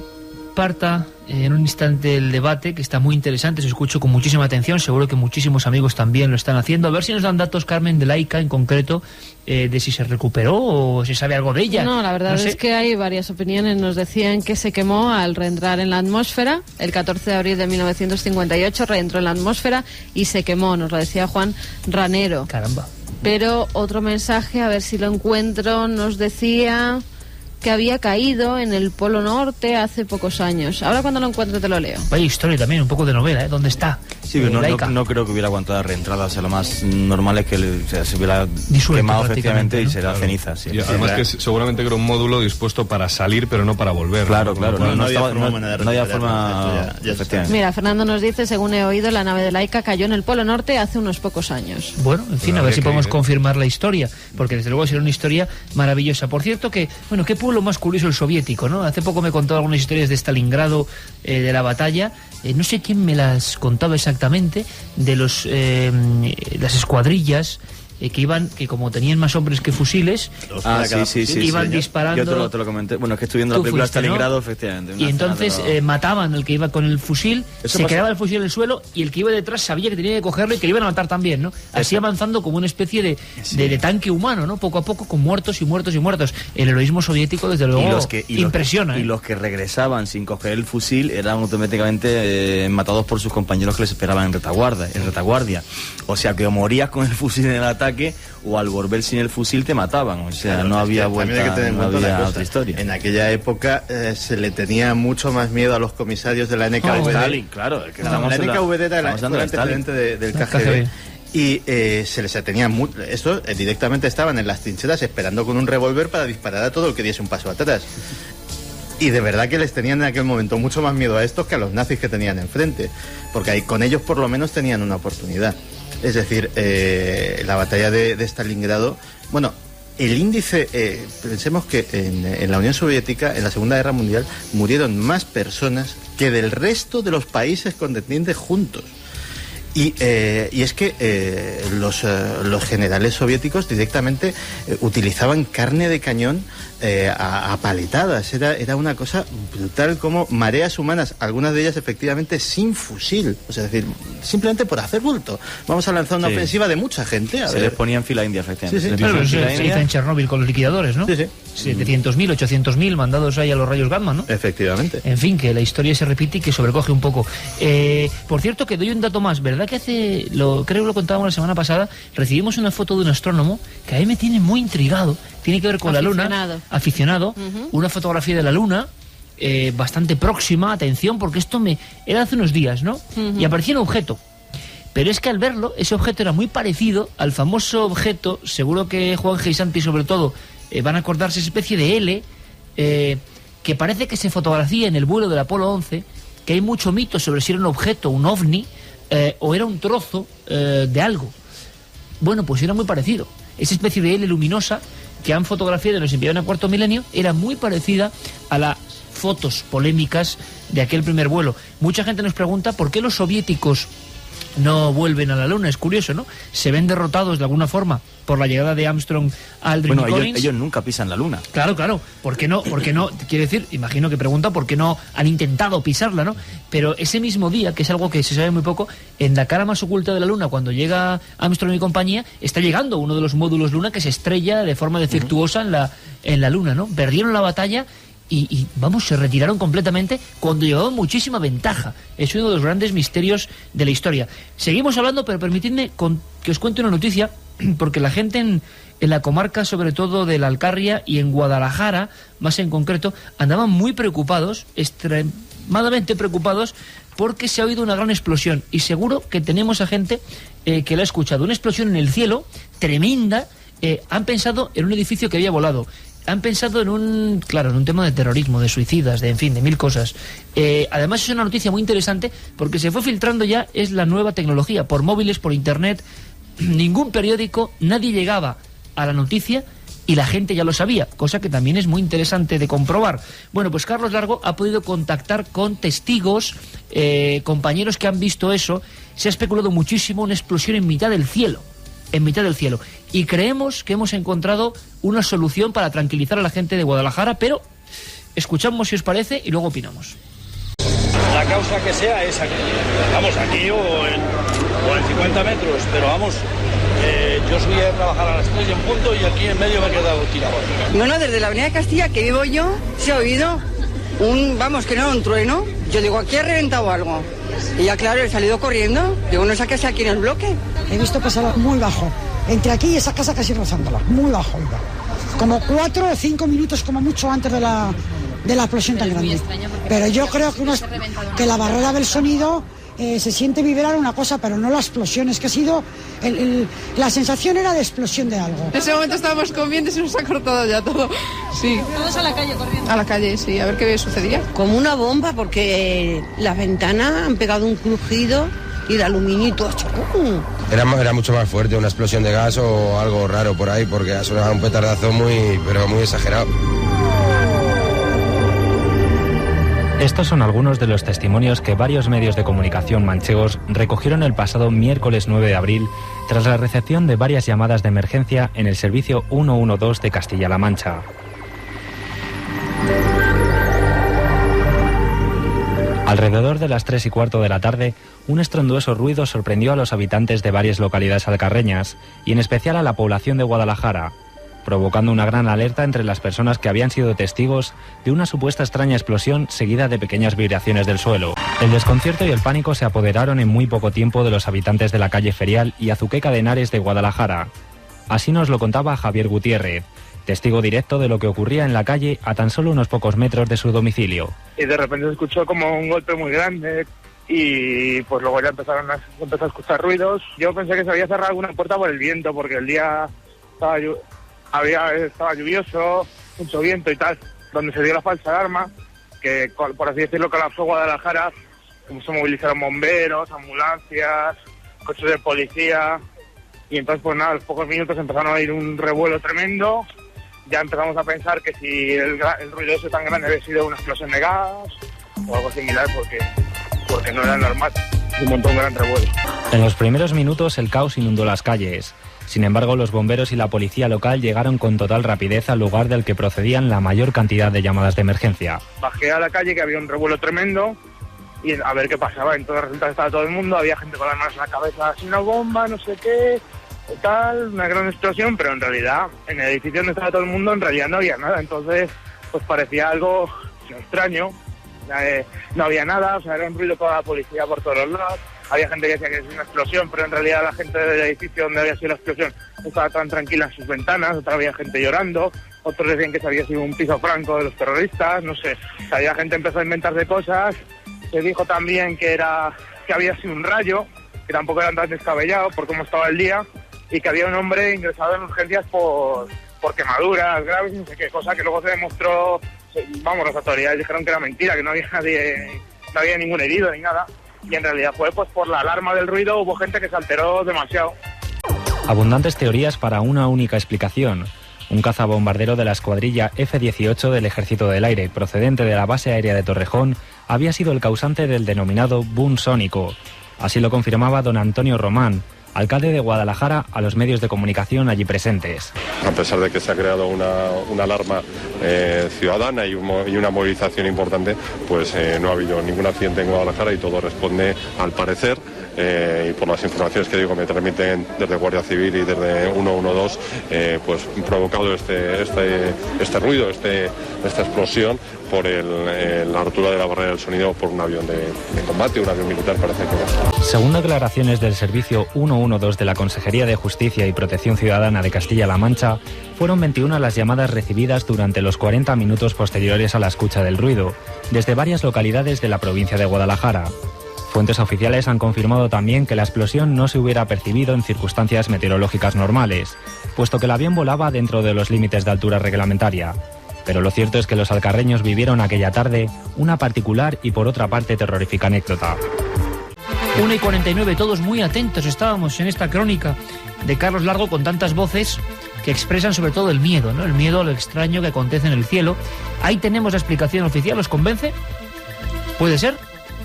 parta en un instante el debate, que está muy interesante, se escucho con muchísima atención, seguro que muchísimos amigos también lo están haciendo. A ver si nos dan datos, Carmen, de Laika en concreto, de si se recuperó o si sabe algo de ella. No, la verdad es que hay varias opiniones. Nos decían que se quemó al reentrar en la atmósfera. El 14 de abril de 1958 reentró en la atmósfera y se quemó, nos lo decía Juan Ranero. Caramba. Pero otro mensaje, a ver si lo encuentro, nos decía que había caído en el Polo Norte hace pocos años. Ahora cuando lo encuentre te lo leo. Vaya historia también, un poco de novela, ¿eh? ¿Dónde está? Sí, pero no creo que hubiera aguantado la reentrada. O sea, lo más normal es que se hubiera quemado efectivamente, ¿no? Y será ceniza. Sí. Y además que seguramente era un módulo dispuesto para salir, pero no para volver. Claro. No había forma. Efectivamente. Mira, Fernando nos dice, según he oído, la nave de Laika cayó en el Polo Norte hace unos pocos años. Bueno, en fin, a ver si podemos confirmar la historia, porque desde luego será una historia maravillosa. Por cierto que, bueno, qué pueblo más curioso el soviético, ¿no? Hace poco me contó algunas historias de Stalingrado, de la batalla. No sé quién me las contaba exactamente, de las escuadrillas que como tenían más hombres que fusiles, iban disparando. Yo te lo comenté. Bueno, es que estoy viendo la película Stalingrado, ¿no? Efectivamente. Y entonces mataban al que iba con el fusil, quedaba el fusil en el suelo y el que iba detrás sabía que tenía que cogerlo y que le iban a matar también, ¿no? Así avanzando como una especie de tanque humano, ¿no? Poco a poco, con muertos y muertos y muertos. El heroísmo soviético, desde luego, impresiona. Y los que regresaban sin coger el fusil eran automáticamente matados por sus compañeros que les esperaban en retaguardia. O sea, que o morías con el fusil en el ataque o al volver sin el fusil te mataban. O sea, claro, no había vuelta, no había otra historia. En aquella época se le tenía mucho más miedo a los comisarios de la NKVD. Stalin, claro. La NKVD era el antecedente del KGB. Y se les tenía estos directamente estaban en las trincheras esperando con un revólver para disparar a todo el que diese un paso atrás. Y de verdad que les tenían en aquel momento mucho más miedo a estos que a los nazis que tenían enfrente, porque ahí con ellos por lo menos tenían una oportunidad. Es decir, la batalla de Stalingrado, bueno, el índice, pensemos que en la Unión Soviética, en la Segunda Guerra Mundial, murieron más personas que del resto de los países contendientes juntos. Y es que los generales soviéticos directamente utilizaban carne de cañón a paletadas. Era una cosa brutal, como mareas humanas, algunas de ellas efectivamente sin fusil. O sea, es decir, simplemente por hacer bulto. Vamos a lanzar una ofensiva de mucha gente. Les ponía en fila india, efectivamente. Sí. Claro, se hizo en Chernóbil con los liquidadores, ¿no? Sí. 700.000, 800.000 mandados ahí a los rayos gamma, ¿no? Efectivamente. En fin, que la historia se repite y que sobrecoge un poco. Por cierto, que doy un dato más, ¿verdad? Que creo que lo contábamos la semana pasada, recibimos una foto de un astrónomo que a mí me tiene muy intrigado, tiene que ver con la luna, aficionado, una fotografía de la luna, bastante próxima, atención, porque esto era hace unos días, ¿no? Y aparecía un objeto. Pero es que al verlo, ese objeto era muy parecido al famoso objeto, seguro que Juan G. y Santi sobre todo van a acordarse, esa especie de L, que parece que se fotografía en el vuelo del Apolo 11, que hay mucho mito sobre si era un objeto, un ovni, o era un trozo de algo. Bueno, pues era muy parecido. Esa especie de L luminosa que han fotografiado y nos enviaron a Cuarto Milenio era muy parecida a las fotos polémicas de aquel primer vuelo. Mucha gente nos pregunta por qué los soviéticos no vuelven a la Luna. Es curioso, ¿no? Se ven derrotados de alguna forma por la llegada de Armstrong, Aldrin y Collins. Ellos nunca pisan la Luna. Claro. ¿Por qué no? Quiere decir, imagino que pregunta por qué no han intentado pisarla, ¿no? Pero ese mismo día, que es algo que se sabe muy poco, en la cara más oculta de la Luna, cuando llega Armstrong y compañía, está llegando uno de los módulos Luna que se estrella de forma defectuosa en la Luna, ¿no? Perdieron la batalla y se retiraron completamente cuando llevaban muchísima ventaja. Es uno de los grandes misterios de la historia. Seguimos hablando, pero permitidme que os cuente una noticia, porque la gente en la comarca, sobre todo de la Alcarria y en Guadalajara, más en concreto, andaban muy preocupados, extremadamente preocupados, porque se ha oído una gran explosión. Y seguro que tenemos a gente que la ha escuchado. Una explosión en el cielo, tremenda. Han pensado en un edificio que había volado. Han pensado en un tema de terrorismo, de suicidas, de mil cosas. Además es una noticia muy interesante porque se fue filtrando ya, es la nueva tecnología, por móviles, por internet. Ningún periódico, nadie llegaba a la noticia y la gente ya lo sabía, cosa que también es muy interesante de comprobar. Bueno, pues Carlos Largo ha podido contactar con testigos, compañeros que han visto eso. Se ha especulado muchísimo una explosión en mitad del cielo. Y creemos que hemos encontrado una solución para tranquilizar a la gente de Guadalajara, pero escuchamos si os parece y luego opinamos. la causa que sea es aquí. Vamos, aquí o en 50 metros, pero vamos, yo subí a trabajar a las 3 en punto y aquí en medio me he quedado tirado. No, desde la avenida de Castilla, que vivo yo, se ha oído un trueno. Yo digo, aquí ha reventado algo. Y ya claro, he salido corriendo. Digo, no saques aquí en el bloque. He visto pasar muy bajo. Entre aquí y esa casa casi rozándola. Muy bajo iba. Como 4 o 5 minutos como mucho antes de la explosión tan grande. Pero yo creo que la barrera del sonido se siente vibrar una cosa, pero no la explosión. Es que ha sido... la sensación era de explosión de algo. En ese momento estábamos comiendo y se nos ha cortado ya todo. Sí. Todos a la calle corriendo. A la calle, sí, a ver qué sucedía. Como una bomba, porque las ventanas han pegado un crujido y el aluminio Era mucho más fuerte, una explosión de gas o algo raro por ahí, porque ha sonado un petardazo muy exagerado. Estos son algunos de los testimonios que varios medios de comunicación manchegos recogieron el pasado miércoles 9 de abril tras la recepción de varias llamadas de emergencia en el servicio 112 de Castilla-La Mancha. Alrededor de las 3:15 de la tarde, un estruendoso ruido sorprendió a los habitantes de varias localidades alcarreñas y en especial a la población de Guadalajara, provocando una gran alerta entre las personas que habían sido testigos de una supuesta extraña explosión seguida de pequeñas vibraciones del suelo. El desconcierto y el pánico se apoderaron en muy poco tiempo de los habitantes de la calle Ferial y Azuqueca de Henares de Guadalajara. Así nos lo contaba Javier Gutiérrez, testigo directo de lo que ocurría en la calle a tan solo unos pocos metros de su domicilio. Y de repente se escuchó como un golpe muy grande y pues luego ya empezó a escuchar ruidos. Yo pensé que se había cerrado alguna puerta por el viento, porque el día estaba lluvioso, mucho viento y tal, donde se dio la falsa alarma, que por así decirlo colapsó Guadalajara, como se movilizaron bomberos, ambulancias, coches de policía, y entonces pues nada, a los pocos minutos empezaron a oír un revuelo tremendo. Ya empezamos a pensar que si el ruido ese tan grande había sido una explosión de gas o algo similar, porque no era normal. Se montó un gran revuelo. En los primeros minutos el caos inundó las calles. Sin embargo, los bomberos y la policía local llegaron con total rapidez al lugar del que procedían la mayor cantidad de llamadas de emergencia. Bajé a la calle, que había un revuelo tremendo, y a ver qué pasaba. Entonces resulta que estaba todo el mundo, había gente con las manos en la cabeza, así una bomba, no sé qué, tal, una gran explosión, pero en realidad, en el edificio donde estaba todo el mundo, en realidad no había nada. Entonces, pues parecía algo extraño. No había nada, o sea, era un ruido para la policía por todos los lados. Había gente que decía que es una explosión, pero en realidad la gente del edificio donde había sido la explosión estaba tan tranquila en sus ventanas. Otra había gente llorando, otros decían que se había sido un piso franco de los terroristas, no sé. O sea, había gente empezó a inventarse cosas. Se dijo también que había sido un rayo, que tampoco era tan descabellado por cómo estaba el día, y que había un hombre ingresado en urgencias por quemaduras graves, no sé qué, cosa que luego se demostró. Vamos, las autoridades dijeron que era mentira, que no había ningún herido ni nada, y en realidad fue pues por la alarma del ruido. Hubo gente que se alteró demasiado. Abundantes teorías para una única explicación. Un cazabombardero de la escuadrilla F-18 del Ejército del Aire, procedente de la base aérea de Torrejón, había sido el causante del denominado boom sónico. Así lo confirmaba don Antonio Román, alcalde de Guadalajara, a los medios de comunicación allí presentes. A pesar de que se ha creado una alarma ciudadana y una movilización importante, pues no ha habido ningún accidente en Guadalajara y todo responde, al parecer, y por las informaciones que me transmiten desde Guardia Civil y desde 112, pues provocado este ruido, esta explosión por la rotura de la barrera del sonido por un avión de combate, un avión militar, parece que era. Según declaraciones del servicio 112 de la Consejería de Justicia y Protección Ciudadana de Castilla-La Mancha, fueron 21 las llamadas recibidas durante los 40 minutos posteriores a la escucha del ruido, desde varias localidades de la provincia de Guadalajara. Fuentes oficiales han confirmado también que la explosión no se hubiera percibido en circunstancias meteorológicas normales, puesto que el avión volaba dentro de los límites de altura reglamentaria. Pero lo cierto es que los alcarreños vivieron aquella tarde una particular y por otra parte terrorífica anécdota. 1:49, todos muy atentos estábamos en esta crónica de Carlos Largo, con tantas voces que expresan sobre todo el miedo, ¿no? El miedo a lo extraño que acontece en el cielo. Ahí tenemos la explicación oficial, ¿os convence? ¿Puede ser?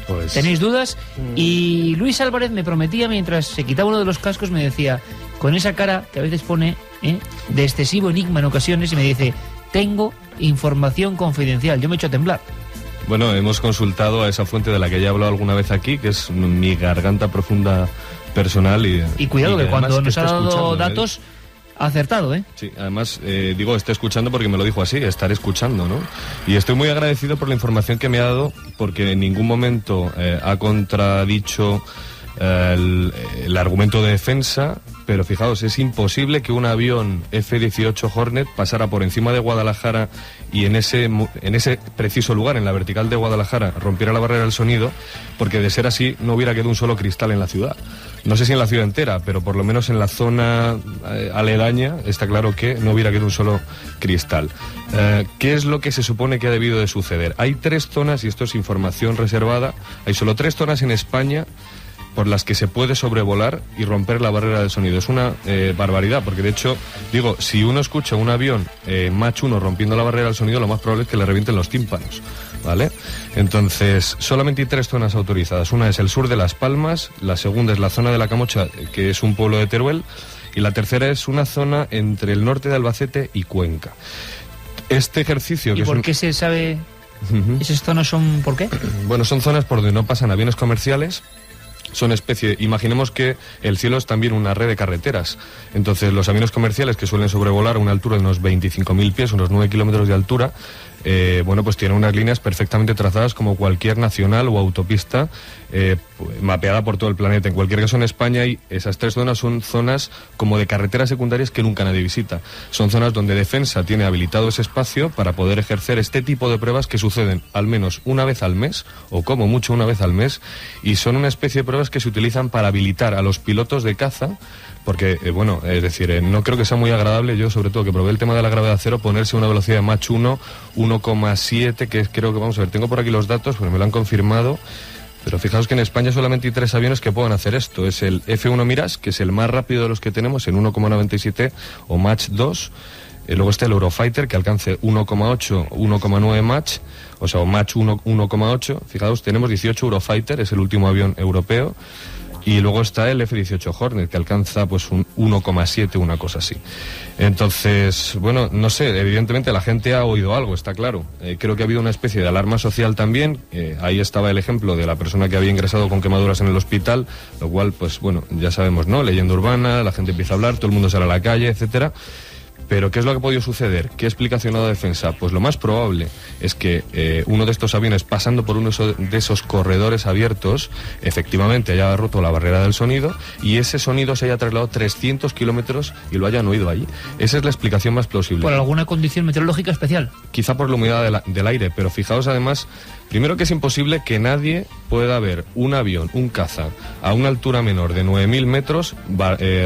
Pues... ¿Tenéis dudas? Y Luis Álvarez me prometía, mientras se quitaba uno de los cascos, me decía, con esa cara que a veces pone de excesivo enigma en ocasiones, y me dice, tengo información confidencial. Yo me echo a temblar. Bueno, hemos consultado a esa fuente de la que ya he hablado alguna vez aquí, que es mi garganta profunda personal. Y cuidado, que cuando nos ha dado escuchando, datos, ha acertado, ¿eh? Sí, además, digo, está escuchando porque me lo dijo así, estar escuchando, ¿no? Y estoy muy agradecido por la información que me ha dado, porque en ningún momento ha contradicho el argumento de defensa, pero fijaos, es imposible que un avión F-18 Hornet pasara por encima de Guadalajara y en ese preciso lugar, en la vertical de Guadalajara, rompiera la barrera del sonido, porque de ser así no hubiera quedado un solo cristal en la ciudad. No sé si en la ciudad entera, pero por lo menos en la zona aledaña está claro que no hubiera quedado un solo cristal. ¿Qué es lo que se supone que ha debido de suceder? Hay 3 zonas, y esto es información reservada, hay solo 3 zonas en España por las que se puede sobrevolar y romper la barrera del sonido. Es una barbaridad, porque de hecho, digo, si uno escucha un avión Mach 1 rompiendo la barrera del sonido, lo más probable es que le revienten los tímpanos, ¿vale? Entonces, solamente hay 3 zonas autorizadas. Una es el sur de Las Palmas, la segunda es la zona de La Camocha, que es un pueblo de Teruel, y la tercera es una zona entre el norte de Albacete y Cuenca. Este ejercicio... ¿Y por qué se sabe esas zonas son por qué? Bueno, son zonas por donde no pasan aviones comerciales. Son imaginemos que el cielo es también una red de carreteras. Entonces los aviones comerciales, que suelen sobrevolar a una altura de unos 25.000 pies, unos 9 kilómetros de altura, bueno, pues tienen unas líneas perfectamente trazadas como cualquier nacional o autopista mapeada por todo el planeta. En cualquier caso, en España hay esas 3 zonas, son zonas como de carreteras secundarias que nunca nadie visita. Son zonas donde Defensa tiene habilitado ese espacio para poder ejercer este tipo de pruebas que suceden al menos una vez al mes, o como mucho una vez al mes, y son una especie de pruebas que se utilizan para habilitar a los pilotos de caza, porque, bueno, es decir, no creo que sea muy agradable, yo sobre todo que probé el tema de la gravedad cero, ponerse una velocidad de Mach 1, 1,7, que creo que, vamos a ver, tengo por aquí los datos, porque me lo han confirmado, pero fijaos que en España solamente hay 3 aviones que puedan hacer esto. Es el F-1 Mirage, que es el más rápido de los que tenemos, en 1,97 o Mach 2. Luego está el Eurofighter, que alcance 1,8, 1,9 Mach, o sea, Mach 1,8. Fijaos, tenemos 18 Eurofighter, es el último avión europeo. Y luego está el F-18 Hornet, que alcanza pues un 1,7, una cosa así. Entonces, bueno, no sé, evidentemente la gente ha oído algo, está claro. Creo que ha habido una especie de alarma social también. Ahí estaba el ejemplo de la persona que había ingresado con quemaduras en el hospital, lo cual, pues bueno, ya sabemos, ¿no? Leyenda urbana, la gente empieza a hablar, todo el mundo sale a la calle, etcétera. Pero ¿qué es lo que ha podido suceder? ¿Qué explicación ha dado Defensa? Pues lo más probable es que uno de estos aviones, pasando por uno de esos corredores abiertos, efectivamente haya roto la barrera del sonido y ese sonido se haya trasladado 300 kilómetros y lo hayan oído allí. Esa es la explicación más plausible. ¿Por alguna condición meteorológica especial? Quizá por la humedad del aire, pero fijaos además, primero que es imposible que nadie pueda ver un avión, un caza, a una altura menor de 9.000 metros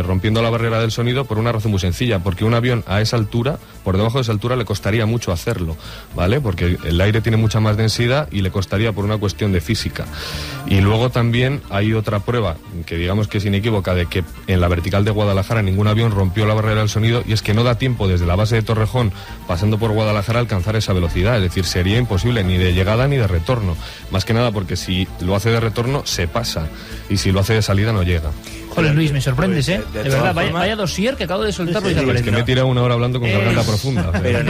rompiendo la barrera del sonido por una razón muy sencilla, porque un avión a esa altura, por debajo de esa altura, le costaría mucho hacerlo, ¿vale? Porque el aire tiene mucha más densidad y le costaría por una cuestión de física. Y luego también hay otra prueba, que digamos que es inequívoca, de que en la vertical de Guadalajara ningún avión rompió la barrera del sonido, y es que no da tiempo desde la base de Torrejón, pasando por Guadalajara, a alcanzar esa velocidad. Es decir, sería imposible ni de llegada ni de retorno. Más que nada porque si lo hace de retorno, se pasa, y si lo hace de salida, no llega. Joder, Luis, me sorprendes, ¿eh? De verdad, vaya dossier que acabo de soltar, Luis Álvarez. Es que me he tirado una hora hablando con garganta profunda. Pero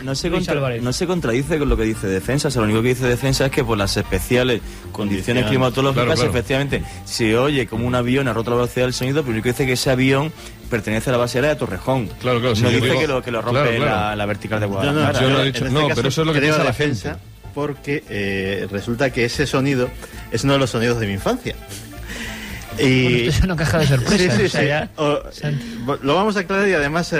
no se contradice con lo que dice Defensa. O sea, lo único que dice Defensa es que por las especiales condiciones climatológicas, claro. Efectivamente, se oye como un avión ha roto la velocidad del sonido, pero lo único que dice que ese avión pertenece a la base aérea de Torrejón. Claro, no sí, dice digo, que lo rompe la vertical de Guadalajara. Yo no he dicho, pero eso es lo que piensa la Defensa, porque resulta que ese sonido es uno de los sonidos de mi infancia. Y bueno, esto es una caja de sorpresas. Sí, o sea, lo vamos a aclarar y además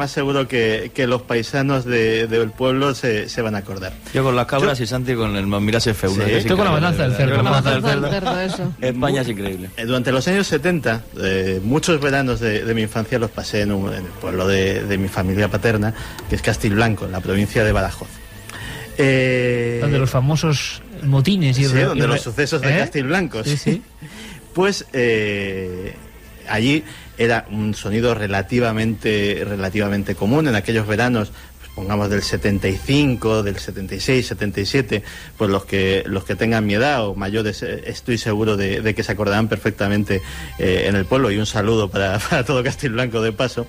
seguro que los paisanos del pueblo se van a acordar. Yo con las cabras y Santi con el Mirage F1. Sí, esto con la matanza del cerdo. España es increíble. Durante los años 70, muchos veranos de mi infancia los pasé en el pueblo de mi familia paterna, que es Castilblanco, en la provincia de Badajoz. Donde los famosos motines y donde los sucesos de Castilblanco. Sí. Pues allí era un sonido relativamente común en aquellos veranos, pues, pongamos del 75, del 76, 77, pues los que tengan mi edad o mayores, estoy seguro de que se acordarán perfectamente en el pueblo, y un saludo para todo Castilblanco de paso.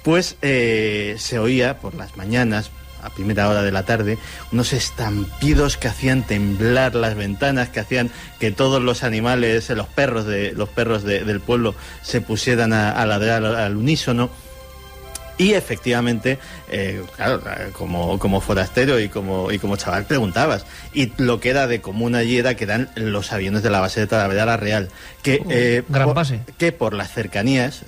Pues se oía por las mañanas, a primera hora de la tarde, unos estampidos que hacían temblar las ventanas, que hacían que todos los animales, los perros del pueblo se pusieran a ladrar al unísono. Y efectivamente, claro, como forastero y como chaval preguntabas. Y lo que era de común allí era que eran los aviones de la base de Talavera la Real, que gran base, que por las cercanías,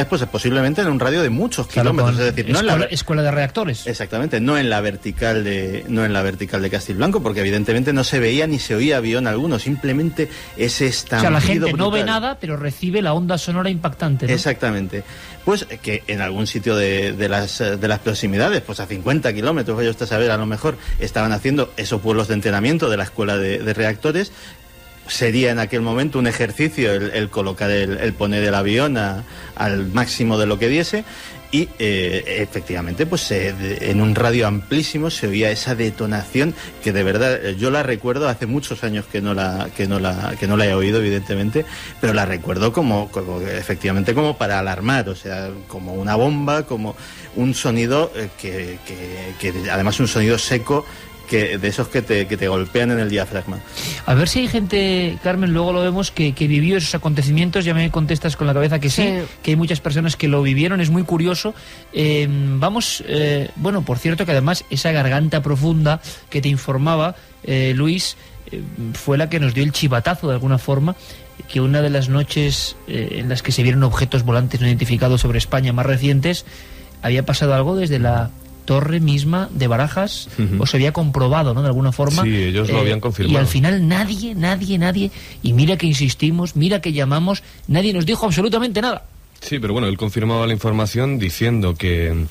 pues posiblemente en un radio de muchos kilómetros, es decir, no en la escuela de reactores. Exactamente, no en la vertical de Castilblanco, porque evidentemente no se veía ni se oía avión alguno, simplemente ese estampido. O sea, la gente brutal. no ve nada, pero recibe la onda sonora impactante, ¿no? Exactamente. Pues que en algún sitio de las proximidades, pues a 50 kilómetros, vaya usted a saber, a lo mejor estaban haciendo esos vuelos de entrenamiento de la escuela de reactores. Sería en aquel momento un ejercicio el colocar, el poner el avión al máximo de lo que diese. Y efectivamente, pues en un radio amplísimo se oía esa detonación que de verdad yo la recuerdo, hace muchos años que no la he oído, evidentemente, pero la recuerdo como efectivamente como para alarmar, o sea, como una bomba, como un sonido que además un sonido seco, de esos que te golpean en el diafragma. A ver si hay gente, Carmen, luego lo vemos, que vivió esos acontecimientos. Ya me contestas con la cabeza que sí, que hay muchas personas que lo vivieron, es muy curioso. Bueno, por cierto, que además esa garganta profunda que te informaba, Luis, fue la que nos dio el chivatazo de alguna forma, que una de las noches en las que se vieron objetos volantes no identificados sobre España más recientes, había pasado algo desde la torre misma de Barajas, o se había comprobado, ¿no?, de alguna forma. Sí, ellos lo habían confirmado. Y al final nadie, y mira que insistimos, mira que llamamos, nadie nos dijo absolutamente nada. Sí, pero bueno, él confirmaba la información diciendo que,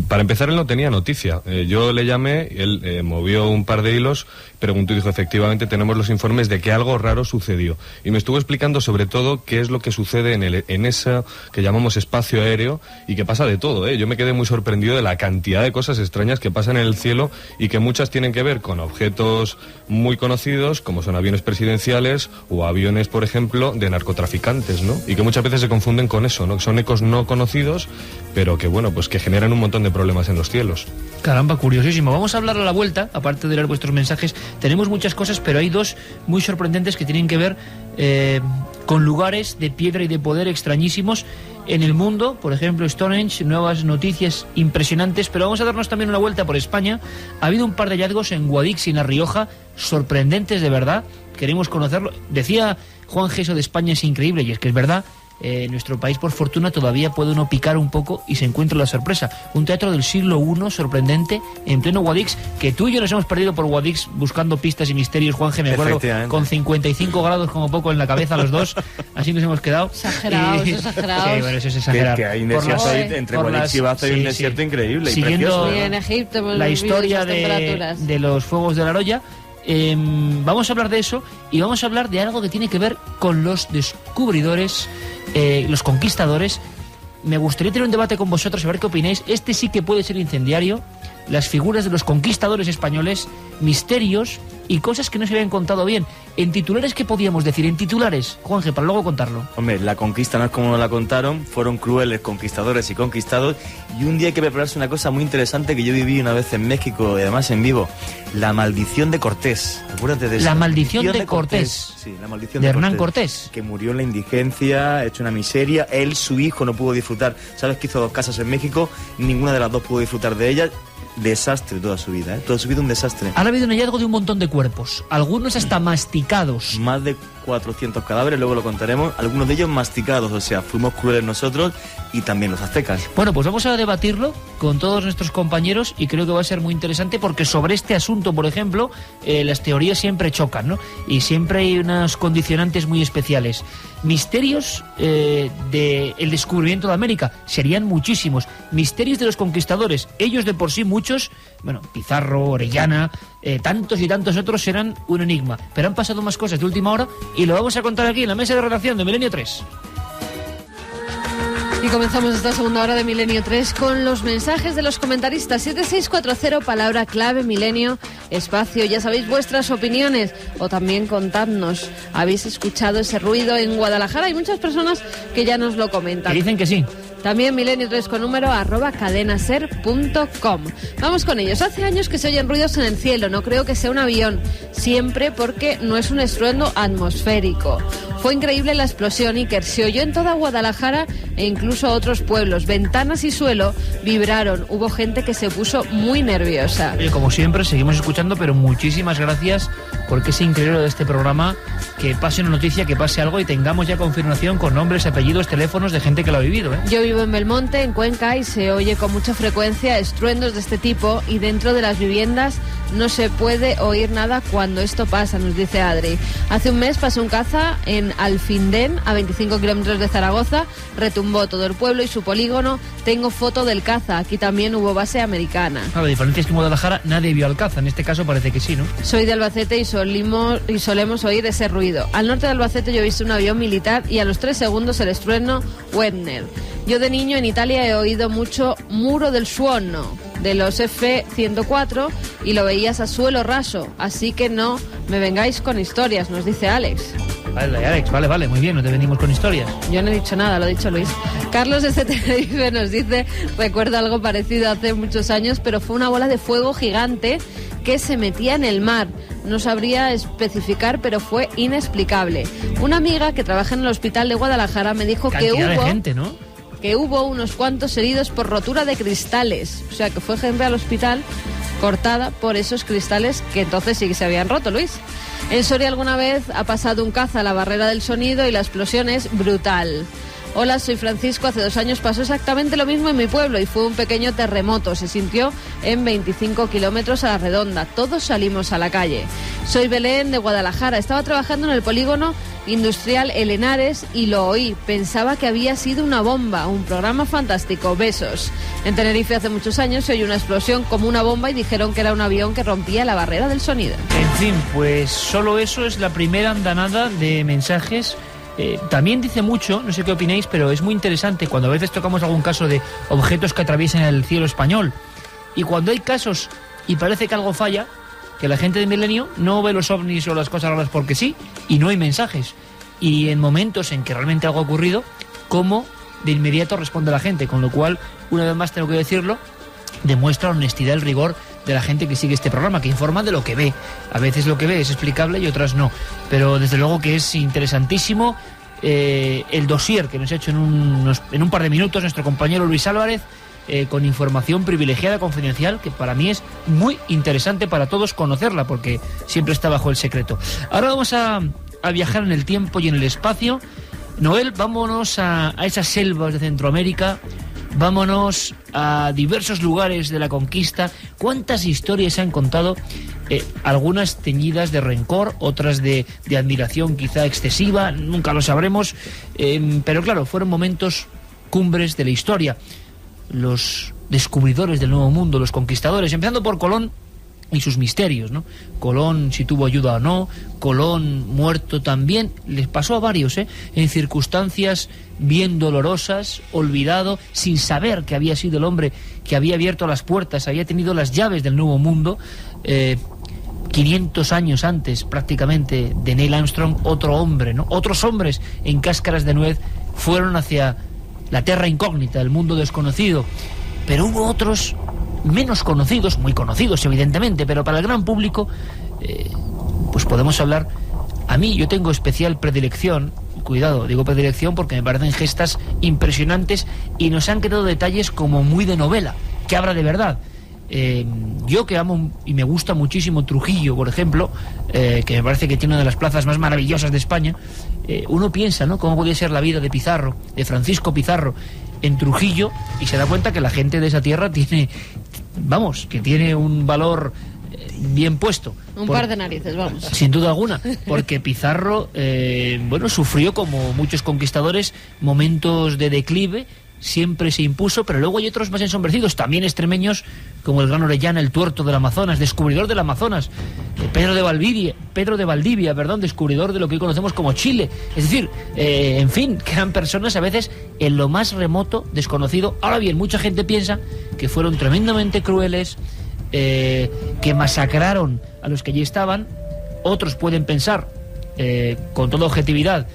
para empezar, él no tenía noticia. Yo le llamé, él movió un par de hilos, preguntó y dijo, efectivamente, tenemos los informes de que algo raro sucedió. Y me estuvo explicando sobre todo qué es lo que sucede en ese que llamamos espacio aéreo, y que pasa de todo, ¿eh? Yo me quedé muy sorprendido de la cantidad de cosas extrañas que pasan en el cielo, y que muchas tienen que ver con objetos muy conocidos, como son aviones presidenciales o aviones, por ejemplo, de narcotraficantes, ¿no? Y que muchas veces se confunden con eso, ¿no? Son ecos no conocidos, pero que, bueno, pues que generan un montón de problemas en los cielos. Caramba, curiosísimo. Vamos a hablar a la vuelta, aparte de leer vuestros mensajes. Tenemos muchas cosas, pero hay dos muy sorprendentes que tienen que ver con lugares de piedra y de poder extrañísimos en el mundo. Por ejemplo, Stonehenge, nuevas noticias impresionantes, pero vamos a darnos también una vuelta por España. Ha habido un par de hallazgos en Guadix y en La Rioja, sorprendentes de verdad. Queremos conocerlo. Decía Juan Geso de España es increíble, y es que es verdad. Nuestro país, por fortuna, todavía puede uno picar un poco y se encuentra la sorpresa. Un teatro del siglo I sorprendente en pleno Guadix, que tú y yo nos hemos perdido por Guadix buscando pistas y misterios. Juanje, me acuerdo, con 55 grados como poco en la cabeza los dos, así nos hemos quedado. Exagerados. Sí, bueno, eso es exagerar. Que hay un desierto ahí, entre Guadix y Baza hay un desierto increíble. Siguiendo y precioso, en Egipto, pues, la historia de los fuegos de la Roya. Vamos a hablar de eso, y vamos a hablar de algo que tiene que ver con los descubridores, los conquistadores. Me gustaría tener un debate con vosotros, a ver qué opináis. Este sí que puede ser incendiario. Las figuras de los conquistadores españoles, misterios y cosas que no se habían contado bien. En titulares, ¿qué podíamos decir? En titulares, Juanje, para luego contarlo. Hombre, la conquista no es como nos la contaron, fueron crueles conquistadores y conquistados, y un día hay que prepararse una cosa muy interesante que yo viví una vez en México, y además en vivo, la maldición de Cortés. Acuérdate de eso. La maldición de Cortés. Sí, la maldición de Hernán Cortés. Que murió en la indigencia, hecho una miseria. Él, su hijo, no pudo disfrutar. ¿Sabes que hizo 2 casas en México? Ninguna de las 2 pudo disfrutar de ellas. Desastre toda su vida, ¿eh? Toda su vida un desastre. Ha habido un hallazgo de un montón de cuerpos, algunos hasta masticados. Más de 400 cadáveres, luego lo contaremos, algunos de ellos masticados, o sea, fuimos crueles nosotros y también los aztecas. Bueno, pues vamos a debatirlo con todos nuestros compañeros, y creo que va a ser muy interesante, porque sobre este asunto, por ejemplo, las teorías siempre chocan, ¿no? Y siempre hay unos condicionantes muy especiales. Misterios del descubrimiento de América, serían muchísimos. Misterios de los conquistadores, ellos de por sí muchos, bueno, Pizarro, Orellana, tantos y tantos otros serán un enigma. Pero han pasado más cosas de última hora, y lo vamos a contar aquí en la mesa de redacción de Milenio 3. Y comenzamos esta segunda hora de Milenio 3 con los mensajes de los comentaristas. 7640, palabra clave Milenio, espacio. Ya sabéis vuestras opiniones, o también contadnos. ¿Habéis escuchado ese ruido en Guadalajara? Hay muchas personas que ya nos lo comentan. Que dicen que sí. También milenio3 con número @cadenaser.com. Vamos con ellos. Hace años que se oyen ruidos en el cielo, no creo que sea un avión, siempre porque no es un estruendo atmosférico. Fue increíble la explosión, Iker, se oyó en toda Guadalajara e incluso otros pueblos. Ventanas y suelo vibraron, hubo gente que se puso muy nerviosa. Como siempre, seguimos escuchando, pero muchísimas gracias porque es increíble de este programa que pase una noticia, que pase algo y tengamos ya confirmación con nombres, apellidos, teléfonos de gente que lo ha vivido. Yo vivo en Belmonte, en Cuenca, y se oye con mucha frecuencia estruendos de este tipo y dentro de las viviendas no se puede oír nada cuando esto pasa, nos dice Adri. Hace un mes pasó un caza en Alfindén, a 25 kilómetros de Zaragoza, retumbó todo el pueblo y su polígono. Tengo foto del caza, aquí también hubo base americana. La diferencia es que en Guadalajara nadie vio al caza, en este caso parece que sí, ¿no? Soy de Albacete y solemos oír ese ruido. Al norte de Albacete yo he visto un avión militar y a los 3 segundos el estruendo Werner. Yo de niño en Italia he oído mucho Muro del Suono de los F-104 y lo veías a suelo raso, así que no me vengáis con historias, nos dice Alex. Vale, Alex, vale, muy bien, no te venimos con historias. Yo no he dicho nada, lo ha dicho Luis. Carlos desde Tenerife nos dice, recuerdo algo parecido hace muchos años, pero fue una bola de fuego gigante que se metía en el mar. No sabría especificar, pero fue inexplicable. Una amiga que trabaja en el hospital de Guadalajara me dijo que hubo unos cuantos heridos por rotura de cristales. O sea, que fue gente al hospital cortada por esos cristales que entonces sí que se habían roto, Luis. En Soria alguna vez ha pasado un caza a la barrera del sonido y la explosión es brutal. Hola, soy Francisco. Hace 2 años pasó exactamente lo mismo en mi pueblo y fue un pequeño terremoto. Se sintió en 25 kilómetros a la redonda. Todos salimos a la calle. Soy Belén de Guadalajara. Estaba trabajando en el polígono industrial El Henares y lo oí. Pensaba que había sido una bomba. Un programa fantástico. Besos. En Tenerife hace muchos años se oyó una explosión como una bomba y dijeron que era un avión que rompía la barrera del sonido. En fin, pues solo eso es la primera andanada de mensajes. También dice mucho, no sé qué opináis, pero es muy interesante cuando a veces tocamos algún caso de objetos que atraviesan el cielo español y cuando hay casos y parece que algo falla, que la gente de Milenio no ve los ovnis o las cosas raras porque sí y no hay mensajes, y en momentos en que realmente algo ha ocurrido, cómo de inmediato responde la gente, con lo cual, una vez más tengo que decirlo, demuestra la honestidad, el rigor de la gente que sigue este programa, que informa de lo que ve. A veces lo que ve es explicable y otras no, pero desde luego que es interesantísimo el dossier que nos ha hecho en un par de minutos nuestro compañero Luis Álvarez, con información privilegiada, confidencial, que para mí es muy interesante para todos conocerla, porque siempre está bajo el secreto. Ahora vamos a viajar en el tiempo y en el espacio. Noel, vámonos a esas selvas de Centroamérica. Vámonos a diversos lugares de la conquista. ¿Cuántas historias se han contado? Algunas teñidas de rencor, otras de admiración quizá excesiva, nunca lo sabremos. Pero claro, fueron momentos cumbres de la historia. Los descubridores del Nuevo Mundo, los conquistadores, empezando por Colón y sus misterios, ¿no? Colón, si tuvo ayuda o no, Colón muerto también, les pasó a varios, en circunstancias bien dolorosas, olvidado, sin saber que había sido el hombre que había abierto las puertas, había tenido las llaves del Nuevo Mundo. 500 años antes prácticamente de Neil Armstrong, otro hombre, ¿no? Otros hombres en cáscaras de nuez fueron hacia la tierra incógnita, el mundo desconocido, pero hubo otros menos conocidos, muy conocidos evidentemente, pero para el gran público, pues podemos hablar. A mí, yo tengo especial predilección, cuidado, digo predilección porque me parecen gestas impresionantes y nos han quedado detalles como muy de novela, que habla de verdad. Yo que amo y me gusta muchísimo Trujillo, por ejemplo, que me parece que tiene una de las plazas más maravillosas de España, uno piensa, ¿no?, cómo podía ser la vida de Pizarro, de Francisco Pizarro en Trujillo, y se da cuenta que la gente de esa tierra tiene, vamos, que tiene un valor bien puesto. Un par de narices, vamos. Sin duda alguna, porque Pizarro, sufrió, como muchos conquistadores, momentos de declive, siempre se impuso, pero luego hay otros más ensombrecidos, también extremeños, como el gran Orellana, el tuerto del Amazonas, descubridor del Amazonas, Pedro de Valdivia, descubridor de lo que hoy conocemos como Chile. Es decir, en fin, que eran personas a veces en lo más remoto, desconocido. Ahora bien, mucha gente piensa que fueron tremendamente crueles, que masacraron a los que allí estaban. Otros pueden pensar, con toda objetividad,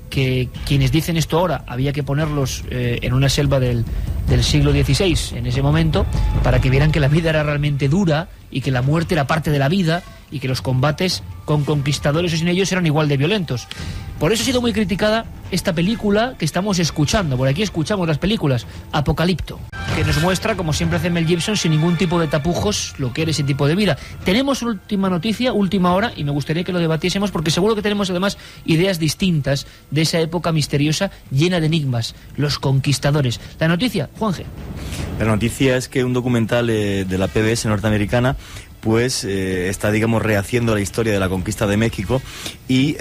que quienes dicen esto ahora había que ponerlos en una selva del siglo XVI en ese momento, para que vieran que la vida era realmente dura y que la muerte era parte de la vida y que los combates con conquistadores o sin ellos eran igual de violentos. Por eso ha sido muy criticada esta película que estamos escuchando. Por aquí escuchamos las películas Apocalipto, que nos muestra, como siempre hace Mel Gibson, sin ningún tipo de tapujos, lo que era ese tipo de vida. Tenemos última noticia, última hora, y me gustaría que lo debatiésemos, porque seguro que tenemos además ideas distintas de esa época misteriosa llena de enigmas, los conquistadores. La noticia, Juanje. La noticia es que un documental de la PBS norteamericana pues está, digamos, rehaciendo la historia de la conquista de México y,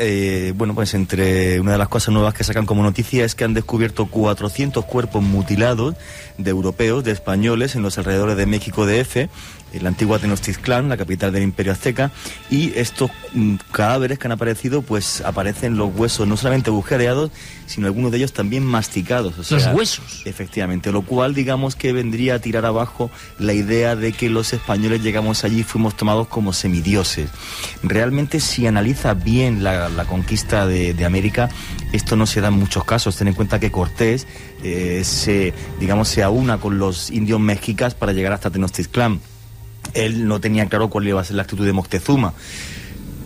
bueno, pues entre una de las cosas nuevas que sacan como noticia es que han descubierto 400 cuerpos mutilados de europeos, de españoles, en los alrededores de México DF, en la antigua Tenochtitlán, la capital del Imperio Azteca, y estos cadáveres que han aparecido, pues aparecen los huesos no solamente agujereados, sino algunos de ellos también masticados. O sea, los huesos. Efectivamente, lo cual, digamos, que vendría a tirar abajo la idea de que los españoles llegamos allí y fuimos tomados como semidioses. Realmente, si analiza bien la conquista de América, esto no se da en muchos casos. Ten en cuenta que Cortés se aúna con los indios mexicas para llegar hasta Tenochtitlán. Él no tenía claro cuál iba a ser la actitud de Moctezuma.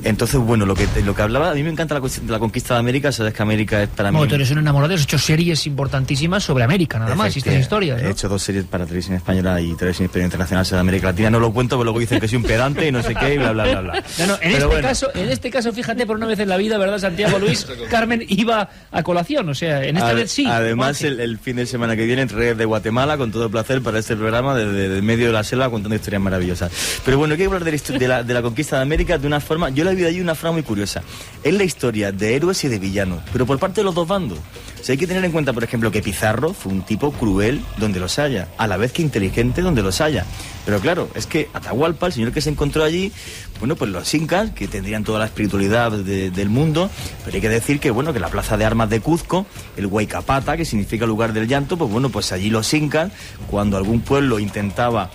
Entonces, bueno, lo que hablaba, a mí me encanta la conquista de América, sabes que América es para mí... Bueno, tú eres un enamorado, has hecho series importantísimas sobre América, nada más, estas historias, ¿no? He hecho 2 series para Televisión Española y Televisión Internacional sobre América Latina, no lo cuento, pero luego dicen que soy un pedante y no sé qué, y bla, bla, bla, bla. No, en este caso, fíjate, por una vez en la vida, ¿verdad, Santiago Luis? Carmen iba a colación, o sea, en esta vez sí. Además, el fin de semana que viene entraré de Guatemala con todo el placer para este programa desde medio de la selva contando historias maravillosas. Pero bueno, quiero hablar de la conquista de América de una forma... Yo la he vivido allí de una forma muy curiosa. Es la historia de héroes y de villanos, pero por parte de los dos bandos. O sea, hay que tener en cuenta, por ejemplo, que Pizarro fue un tipo cruel donde los haya, a la vez que inteligente donde los haya. Pero claro, es que Atahualpa, el señor que se encontró allí, bueno, pues los incas, que tendrían toda la espiritualidad del mundo, pero hay que decir que, bueno, que la plaza de armas de Cuzco, el Huaycapata, que significa lugar del llanto, pues bueno, pues allí los incas, cuando algún pueblo intentaba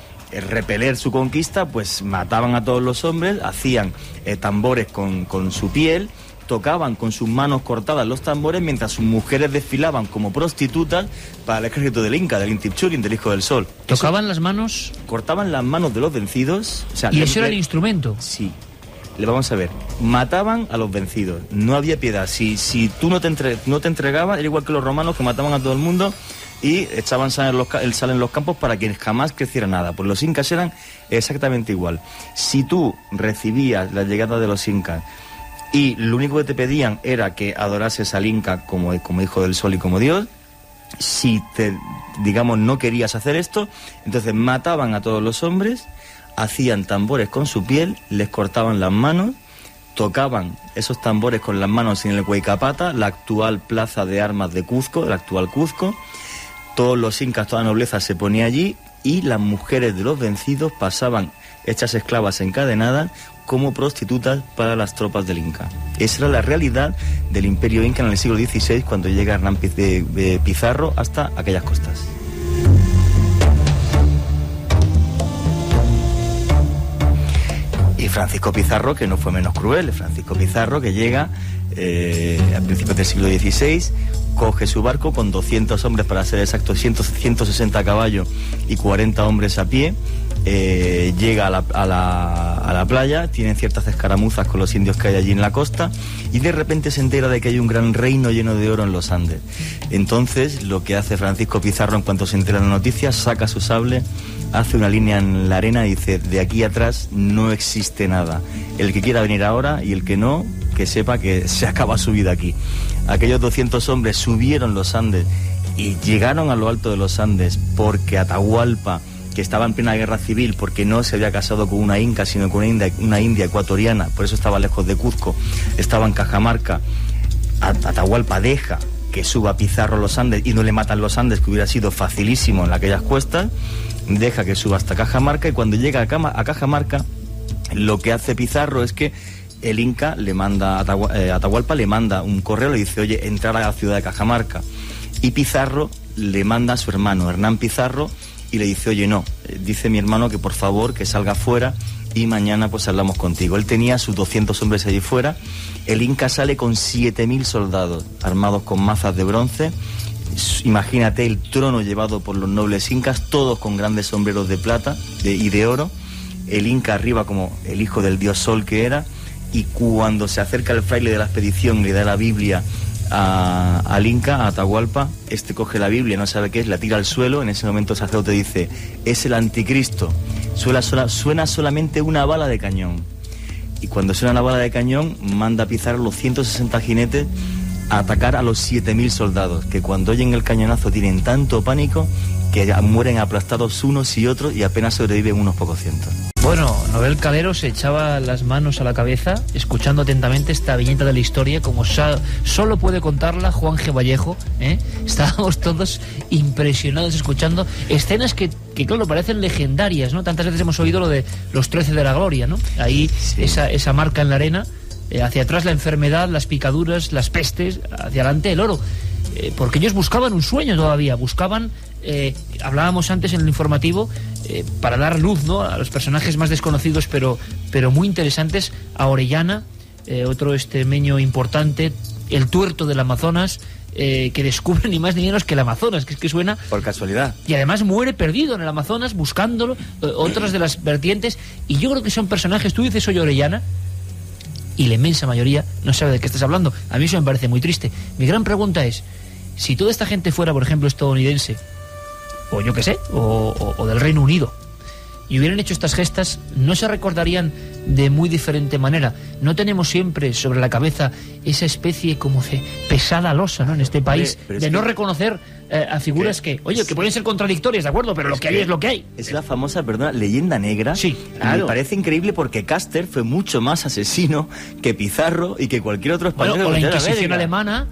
repeler su conquista, pues mataban a todos los hombres, hacían tambores con su piel, tocaban con sus manos cortadas los tambores mientras sus mujeres desfilaban como prostitutas para el ejército del Inca, del Intipchurin, del Hijo del Sol. ¿Tocaban las manos? Cortaban las manos de los vencidos. O sea, ¿y eso era el instrumento? Sí. Le vamos a ver, mataban a los vencidos, no había piedad. Si tú no te entregabas, era igual que los romanos, que mataban a todo el mundo y echaban sal en los campos para que jamás creciera nada. Pues los incas eran exactamente igual. Si tú recibías la llegada de los incas y lo único que te pedían era que adorases al Inca como hijo del sol y como Dios, si no querías hacer esto, entonces mataban a todos los hombres, hacían tambores con su piel, les cortaban las manos, tocaban esos tambores con las manos en el Huaycapata, la actual plaza de armas de Cuzco, el actual Cuzco. Todos los incas, toda la nobleza se ponía allí y las mujeres de los vencidos pasaban hechas esclavas encadenadas como prostitutas para las tropas del Inca. Esa era la realidad del Imperio Inca en el siglo XVI cuando llega Hernán Pizarro hasta aquellas costas. Y Francisco Pizarro, que no fue menos cruel, Francisco Pizarro que llega a principios del siglo XVI, coge su barco con 200 hombres, para ser exactos, 160 caballos y 40 hombres a pie, llega a la playa, tienen ciertas escaramuzas con los indios que hay allí en la costa y de repente se entera de que hay un gran reino lleno de oro en los Andes. Entonces lo que hace Francisco Pizarro en cuanto se entera de la noticia, saca su sable, hace una línea en la arena y dice: de aquí atrás no existe nada, el que quiera venir ahora y el que no, que sepa que se acaba su vida aquí. Aquellos 200 hombres subieron los Andes y llegaron a lo alto de los Andes porque Atahualpa, que estaba en plena guerra civil, porque no se había casado con una inca, sino con una india ecuatoriana, por eso estaba lejos de Cuzco, estaba en Cajamarca. Atahualpa deja que suba Pizarro a los Andes y no le matan los Andes, que hubiera sido facilísimo en aquellas cuestas, deja que suba hasta Cajamarca y cuando llega a Cajamarca, lo que hace Pizarro es que el Inca le manda, Atahualpa le manda un correo, le dice: oye, entrar a la ciudad de Cajamarca. Y Pizarro le manda a su hermano, Hernán Pizarro, y le dice: oye, no, dice mi hermano que por favor que salga fuera y mañana pues hablamos contigo. Él tenía sus 200 hombres allí fuera. El Inca sale con 7.000 soldados armados con mazas de bronce. Imagínate el trono llevado por los nobles incas, todos con grandes sombreros de plata y de oro. El Inca arriba como el hijo del dios Sol que era, y cuando se acerca el fraile de la expedición y le da la Biblia al Inca, a Atahualpa, este coge la Biblia, no sabe qué es, la tira al suelo. En ese momento el sacerdote dice: es el anticristo. Suena solamente una bala de cañón, y cuando suena la bala de cañón manda a pisar a los 160 jinetes a atacar a los 7.000 soldados, que cuando oyen el cañonazo tienen tanto pánico que ya mueren aplastados unos y otros y apenas sobreviven unos pocos cientos. Bueno, Nobel Calero se echaba las manos a la cabeza escuchando atentamente esta viñeta de la historia, como solo puede contarla Juan G. Vallejo, ¿eh? Estábamos todos impresionados escuchando escenas que claro, parecen legendarias, ¿no? Tantas veces hemos oído lo de los 13 de la gloria, ¿no? Ahí sí. esa marca en la arena, hacia atrás la enfermedad, las picaduras, las pestes, hacia adelante el oro. Porque ellos buscaban un sueño todavía, buscaban, hablábamos antes en el informativo, para dar luz, ¿no?, a los personajes más desconocidos pero muy interesantes, a Orellana, otro extremeño importante, el tuerto del Amazonas, que descubre ni más ni menos que el Amazonas, que es que suena... Por casualidad. Y además muere perdido en el Amazonas buscándolo, otras de las vertientes, y yo creo que son personajes, tú dices soy Orellana, y la inmensa mayoría no sabe de qué estás hablando. A mí eso me parece muy triste. Mi gran pregunta es, si toda esta gente fuera, por ejemplo, estadounidense, o yo qué sé, o del Reino Unido, y hubieran hecho estas gestas, ¿no se recordarían de muy diferente manera? No tenemos siempre sobre la cabeza esa especie como de pesada losa, ¿no?, en este país, de no reconocer a figuras que pueden ser contradictorias, ¿de acuerdo? Pero lo que hay es lo que hay. Es la famosa, leyenda negra. Sí, claro. Me parece increíble porque Custer fue mucho más asesino que Pizarro y que cualquier otro español. Bueno, o la Inquisición alemana,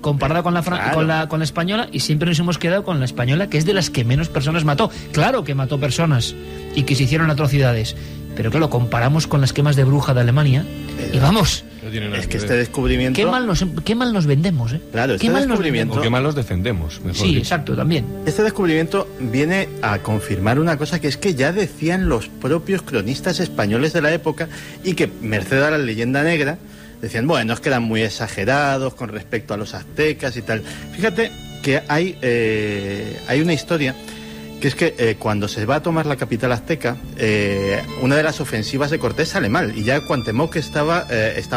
comparada con la española, y siempre nos hemos quedado con la española, que es de las que menos personas mató. Claro que mató personas y que se hicieron atrocidades, pero claro, comparamos con las quemas de bruja de Alemania y vamos... Es que este descubrimiento... Qué mal nos vendemos, ¿eh? Claro, este descubrimiento... O qué mal nos defendemos, mejor Sí, dicho. exacto, también. Este descubrimiento viene a confirmar una cosa que es que ya decían los propios cronistas españoles de la época, y que, merced a la leyenda negra, decían, bueno, es que eran muy exagerados con respecto a los aztecas y tal. Fíjate que hay una historia... que es que cuando se va a tomar la capital azteca, una de las ofensivas de Cortés sale mal, y ya Cuauhtémoc estaba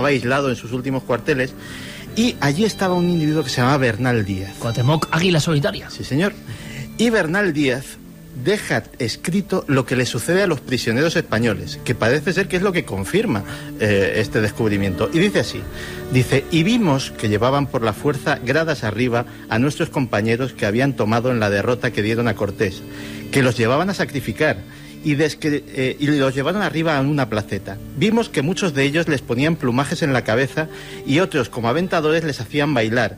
aislado en sus últimos cuarteles, y allí estaba un individuo que se llamaba Bernal Díaz. Cuauhtémoc, águila solitaria. Sí, señor. Y Bernal Díaz deja escrito lo que le sucede a los prisioneros españoles, que parece ser que es lo que confirma este descubrimiento. Y dice así, y vimos que llevaban por la fuerza gradas arriba a nuestros compañeros que habían tomado en la derrota que dieron a Cortés, que los llevaban a sacrificar, y los llevaron arriba a una placeta. Vimos que muchos de ellos les ponían plumajes en la cabeza, y otros, como aventadores, les hacían bailar.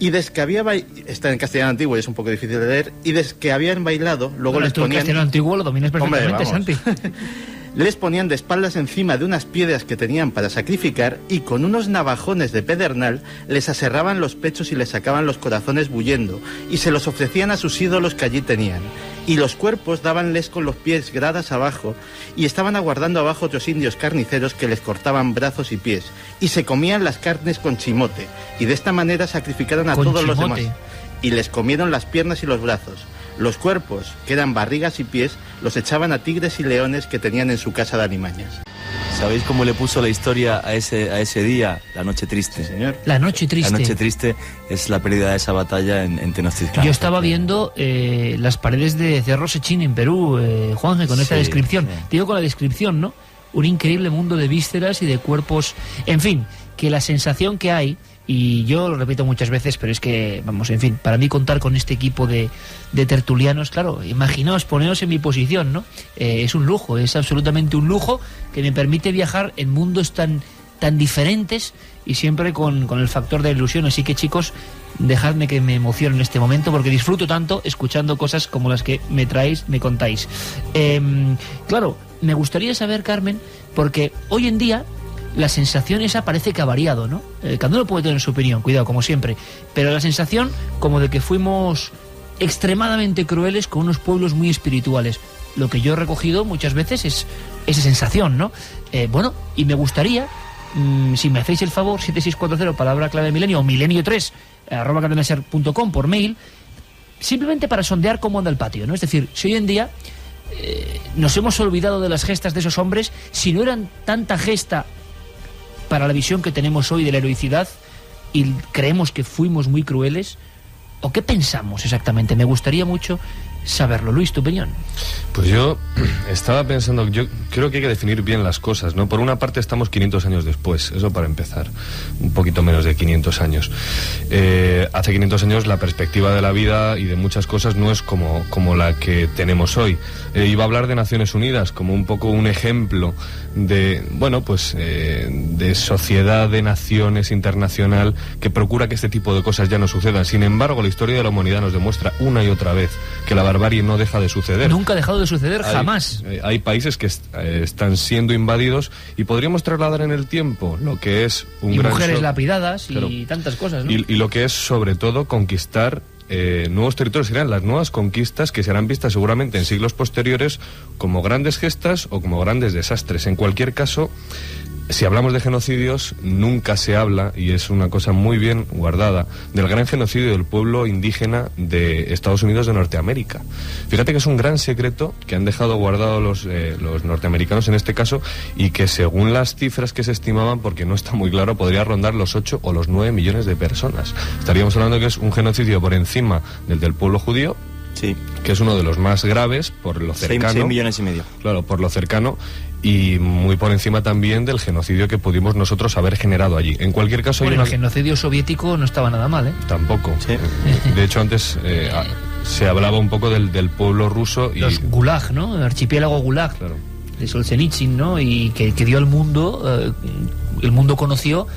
Y desde que había está en castellano antiguo y es un poco difícil de leer, y desde que habían bailado, luego les ponían... En castellano antiguo lo dominas perfectamente, Santi. Les ponían de espaldas encima de unas piedras que tenían para sacrificar, y con unos navajones de pedernal les aserraban los pechos y les sacaban los corazones bullendo, y se los ofrecían a sus ídolos que allí tenían. Y los cuerpos dábanles con los pies gradas abajo, y estaban aguardando abajo otros indios carniceros que les cortaban brazos y pies, y se comían las carnes con chimote, y de esta manera sacrificaron a todos los demás, y les comieron las piernas y los brazos. Los cuerpos, que eran barrigas y pies, los echaban a tigres y leones que tenían en su casa de alimañas. ¿Sabéis cómo le puso la historia a ese día? La noche triste. Sí, señor. La noche triste. La noche triste es la pérdida de esa batalla en Tenochtitlán. Yo estaba viendo las paredes de Cerro Sechín en Perú, Juanje, con esta descripción. Sí. Digo con la descripción, ¿no? Un increíble mundo de vísceras y de cuerpos. En fin, que la sensación que hay, y yo lo repito muchas veces, pero es que, vamos, en fin, para mí contar con este equipo de tertulianos, claro, imaginaos, poneros en mi posición, ¿no? Es un lujo, es absolutamente un lujo que me permite viajar en mundos tan diferentes y siempre con el factor de ilusión. Así que, chicos, dejadme que me emocione en este momento, porque disfruto tanto escuchando cosas como las que me contáis. Claro, me gustaría saber, Carmen, porque hoy en día la sensación esa parece que ha variado, ¿no? Cada uno puede tener su opinión, cuidado, como siempre, pero la sensación como de que fuimos extremadamente crueles con unos pueblos muy espirituales. Lo que yo he recogido muchas veces esa sensación, ¿no? Bueno, y me gustaría, si me hacéis el favor, 7640, palabra clave milenio, o milenio3, @cadenaser.com por mail, simplemente para sondear cómo anda el patio, ¿no? Es decir, si hoy en día nos hemos olvidado de las gestas de esos hombres, si no eran tanta gesta para la visión que tenemos hoy de la heroicidad y creemos que fuimos muy crueles, ¿o qué pensamos exactamente? Me gustaría mucho saberlo. Luis, tu opinión. Pues yo estaba pensando, yo creo que hay que definir bien las cosas, ¿no? Por una parte estamos 500 años después, eso para empezar, un poquito menos de 500 años. Hace 500 años la perspectiva de la vida y de muchas cosas no es como la que tenemos hoy. Iba a hablar de Naciones Unidas como un poco un ejemplo de, bueno, pues de sociedad de naciones internacional que procura que este tipo de cosas ya no sucedan. Sin embargo, la historia de la humanidad nos demuestra una y otra vez que la barbarie no deja de suceder. Nunca ha dejado de suceder, jamás. Hay países que están siendo invadidos y podríamos trasladar en el tiempo lo que es un gran... mujeres lapidadas, claro, y tantas cosas, ¿no? Y lo que es, sobre todo, conquistar nuevos territorios. Serán las nuevas conquistas que serán vistas seguramente en siglos posteriores como grandes gestas o como grandes desastres. En cualquier caso, si hablamos de genocidios, nunca se habla, y es una cosa muy bien guardada, del gran genocidio del pueblo indígena de Estados Unidos de Norteamérica. Fíjate que es un gran secreto que han dejado guardado los norteamericanos en este caso, y que según las cifras que se estimaban, porque no está muy claro, podría rondar los 8 o los 9 millones de personas. Estaríamos hablando que es un genocidio por encima del pueblo judío, sí, que es uno de los más graves por lo cercano. 6 millones y medio. Claro, por lo cercano. Y muy por encima también del genocidio que pudimos nosotros haber generado allí. En cualquier caso... Bueno, el genocidio soviético no estaba nada mal, ¿eh? Tampoco. Sí. De hecho, antes se hablaba un poco del pueblo ruso y... Los Gulag, ¿no? El archipiélago Gulag, claro, de Solzhenitsyn, ¿no? Y que dio al mundo, el mundo conoció,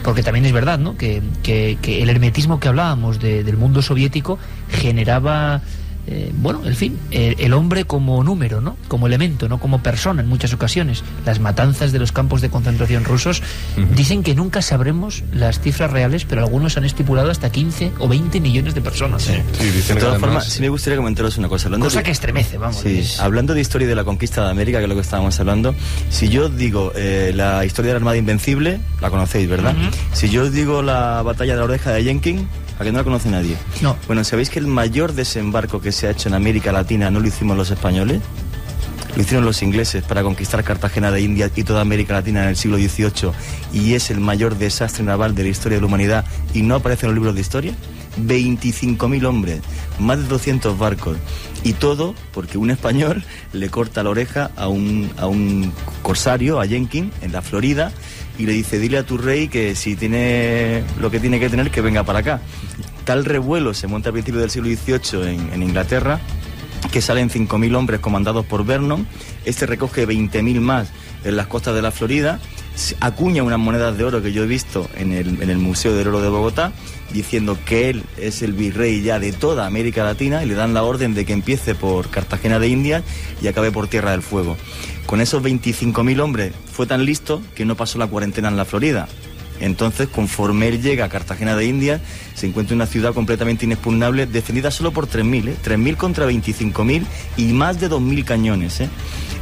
porque también es verdad, ¿no? Que el hermetismo que hablábamos del mundo soviético generaba... bueno, en fin, el hombre como número, ¿no? Como elemento, no como persona en muchas ocasiones. Las matanzas de los campos de concentración rusos, dicen que nunca sabremos las cifras reales, pero algunos han estipulado hasta 15 o 20 millones de personas. Sí. Sí, dicen de todas formas, sí me gustaría comentaros una cosa. Que estremece, vamos. Sí, hablando de historia de la conquista de América, que es lo que estábamos hablando, si yo digo la historia de la Armada Invencible, la conocéis, ¿verdad? Si yo digo la batalla de la Oreja de Jenkins, ¿a que no la conoce nadie? No. Bueno, ¿sabéis que el mayor desembarco que se ha hecho en América Latina no lo hicimos los españoles? Lo hicieron los ingleses para conquistar Cartagena de Indias y toda América Latina en el siglo XVIII, y es el mayor desastre naval de la historia de la humanidad y no aparece en los libros de historia. 25.000 hombres, más de 200 barcos, y todo porque un español le corta la oreja a un corsario, a Jenkins, en la Florida, y le dice: dile a tu rey que si tiene lo que tiene que tener, que venga para acá. Tal revuelo se monta a principios del siglo XVIII en Inglaterra, que salen 5.000 hombres comandados por Vernon. Este recoge 20.000 más en las costas de la Florida, acuña unas monedas de oro que yo he visto en el Museo del Oro de Bogotá, diciendo que él es el virrey ya de toda América Latina, y le dan la orden de que empiece por Cartagena de Indias y acabe por Tierra del Fuego. Con esos 25.000 hombres fue tan listo que no pasó la cuarentena en la Florida. Entonces, conforme él llega a Cartagena de Indias, se encuentra una ciudad completamente inexpugnable, defendida solo por 3.000, 3.000 contra 25.000 y más de 2.000 cañones,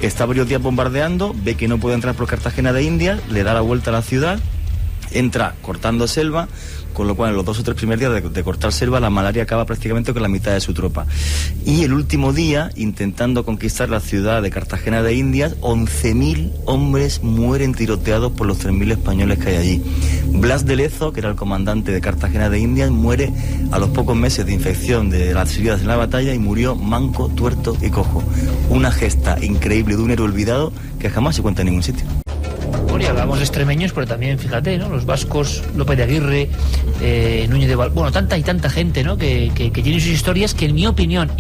Está varios días bombardeando, ve que no puede entrar por Cartagena de Indias, le da la vuelta a la ciudad, entra cortando selva, con lo cual en los 2 o 3 primeros días de cortar selva, la malaria acaba prácticamente con la mitad de su tropa. Y el último día, intentando conquistar la ciudad de Cartagena de Indias, 11.000 hombres mueren tiroteados por los 3.000 españoles que hay allí. Blas de Lezo, que era el comandante de Cartagena de Indias, muere a los pocos meses de infección de las heridas en la batalla y murió manco, tuerto y cojo. Una gesta increíble de un héroe olvidado que jamás se cuenta en ningún sitio. Bueno, y hablamos de extremeños, pero también, fíjate, ¿no? Los vascos, López de Aguirre, Núñez de Val... Bueno, tanta y tanta gente, ¿no? Que tiene sus historias que, en mi opinión,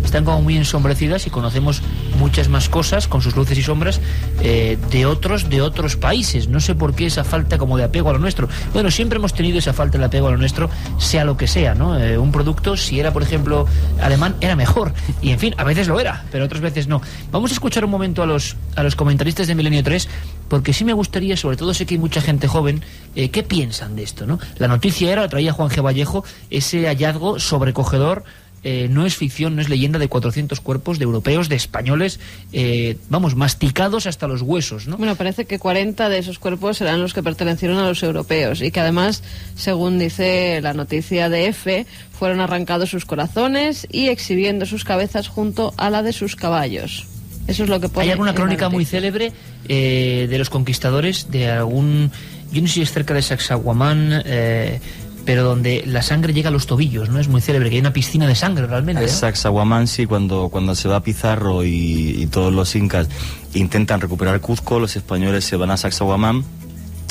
están como muy ensombrecidas, y conocemos muchas más cosas, con sus luces y sombras, de otros países. No sé por qué esa falta como de apego a lo nuestro. Bueno, siempre hemos tenido esa falta de apego a lo nuestro, sea lo que sea, ¿no? Un producto, si era, por ejemplo, alemán, era mejor. Y, en fin, a veces lo era, pero otras veces no. Vamos a escuchar un momento a los comentaristas de Milenio 3, porque sí me gustaría, sobre todo sé que hay mucha gente joven, ¿qué piensan de esto, no? La noticia era, lo traía Juan G. Vallejo, ese hallazgo sobrecogedor no es ficción, no es leyenda, de 400 cuerpos de europeos, de españoles, masticados hasta los huesos, ¿no? Bueno, parece que 40 de esos cuerpos serán los que pertenecieron a los europeos y que además, según dice la noticia de EFE, fueron arrancados sus corazones y exhibiendo sus cabezas junto a la de sus caballos. Eso es lo que pone. Hay alguna crónica muy célebre de los conquistadores, de algún... Yo no sé si es cerca de Sacsayhuamán, pero donde la sangre llega a los tobillos, ¿no? Es muy célebre, que hay una piscina de sangre realmente, ¿no? Sacsayhuamán, sí, cuando se va Pizarro y todos los incas intentan recuperar Cuzco, los españoles se van a Sacsayhuamán,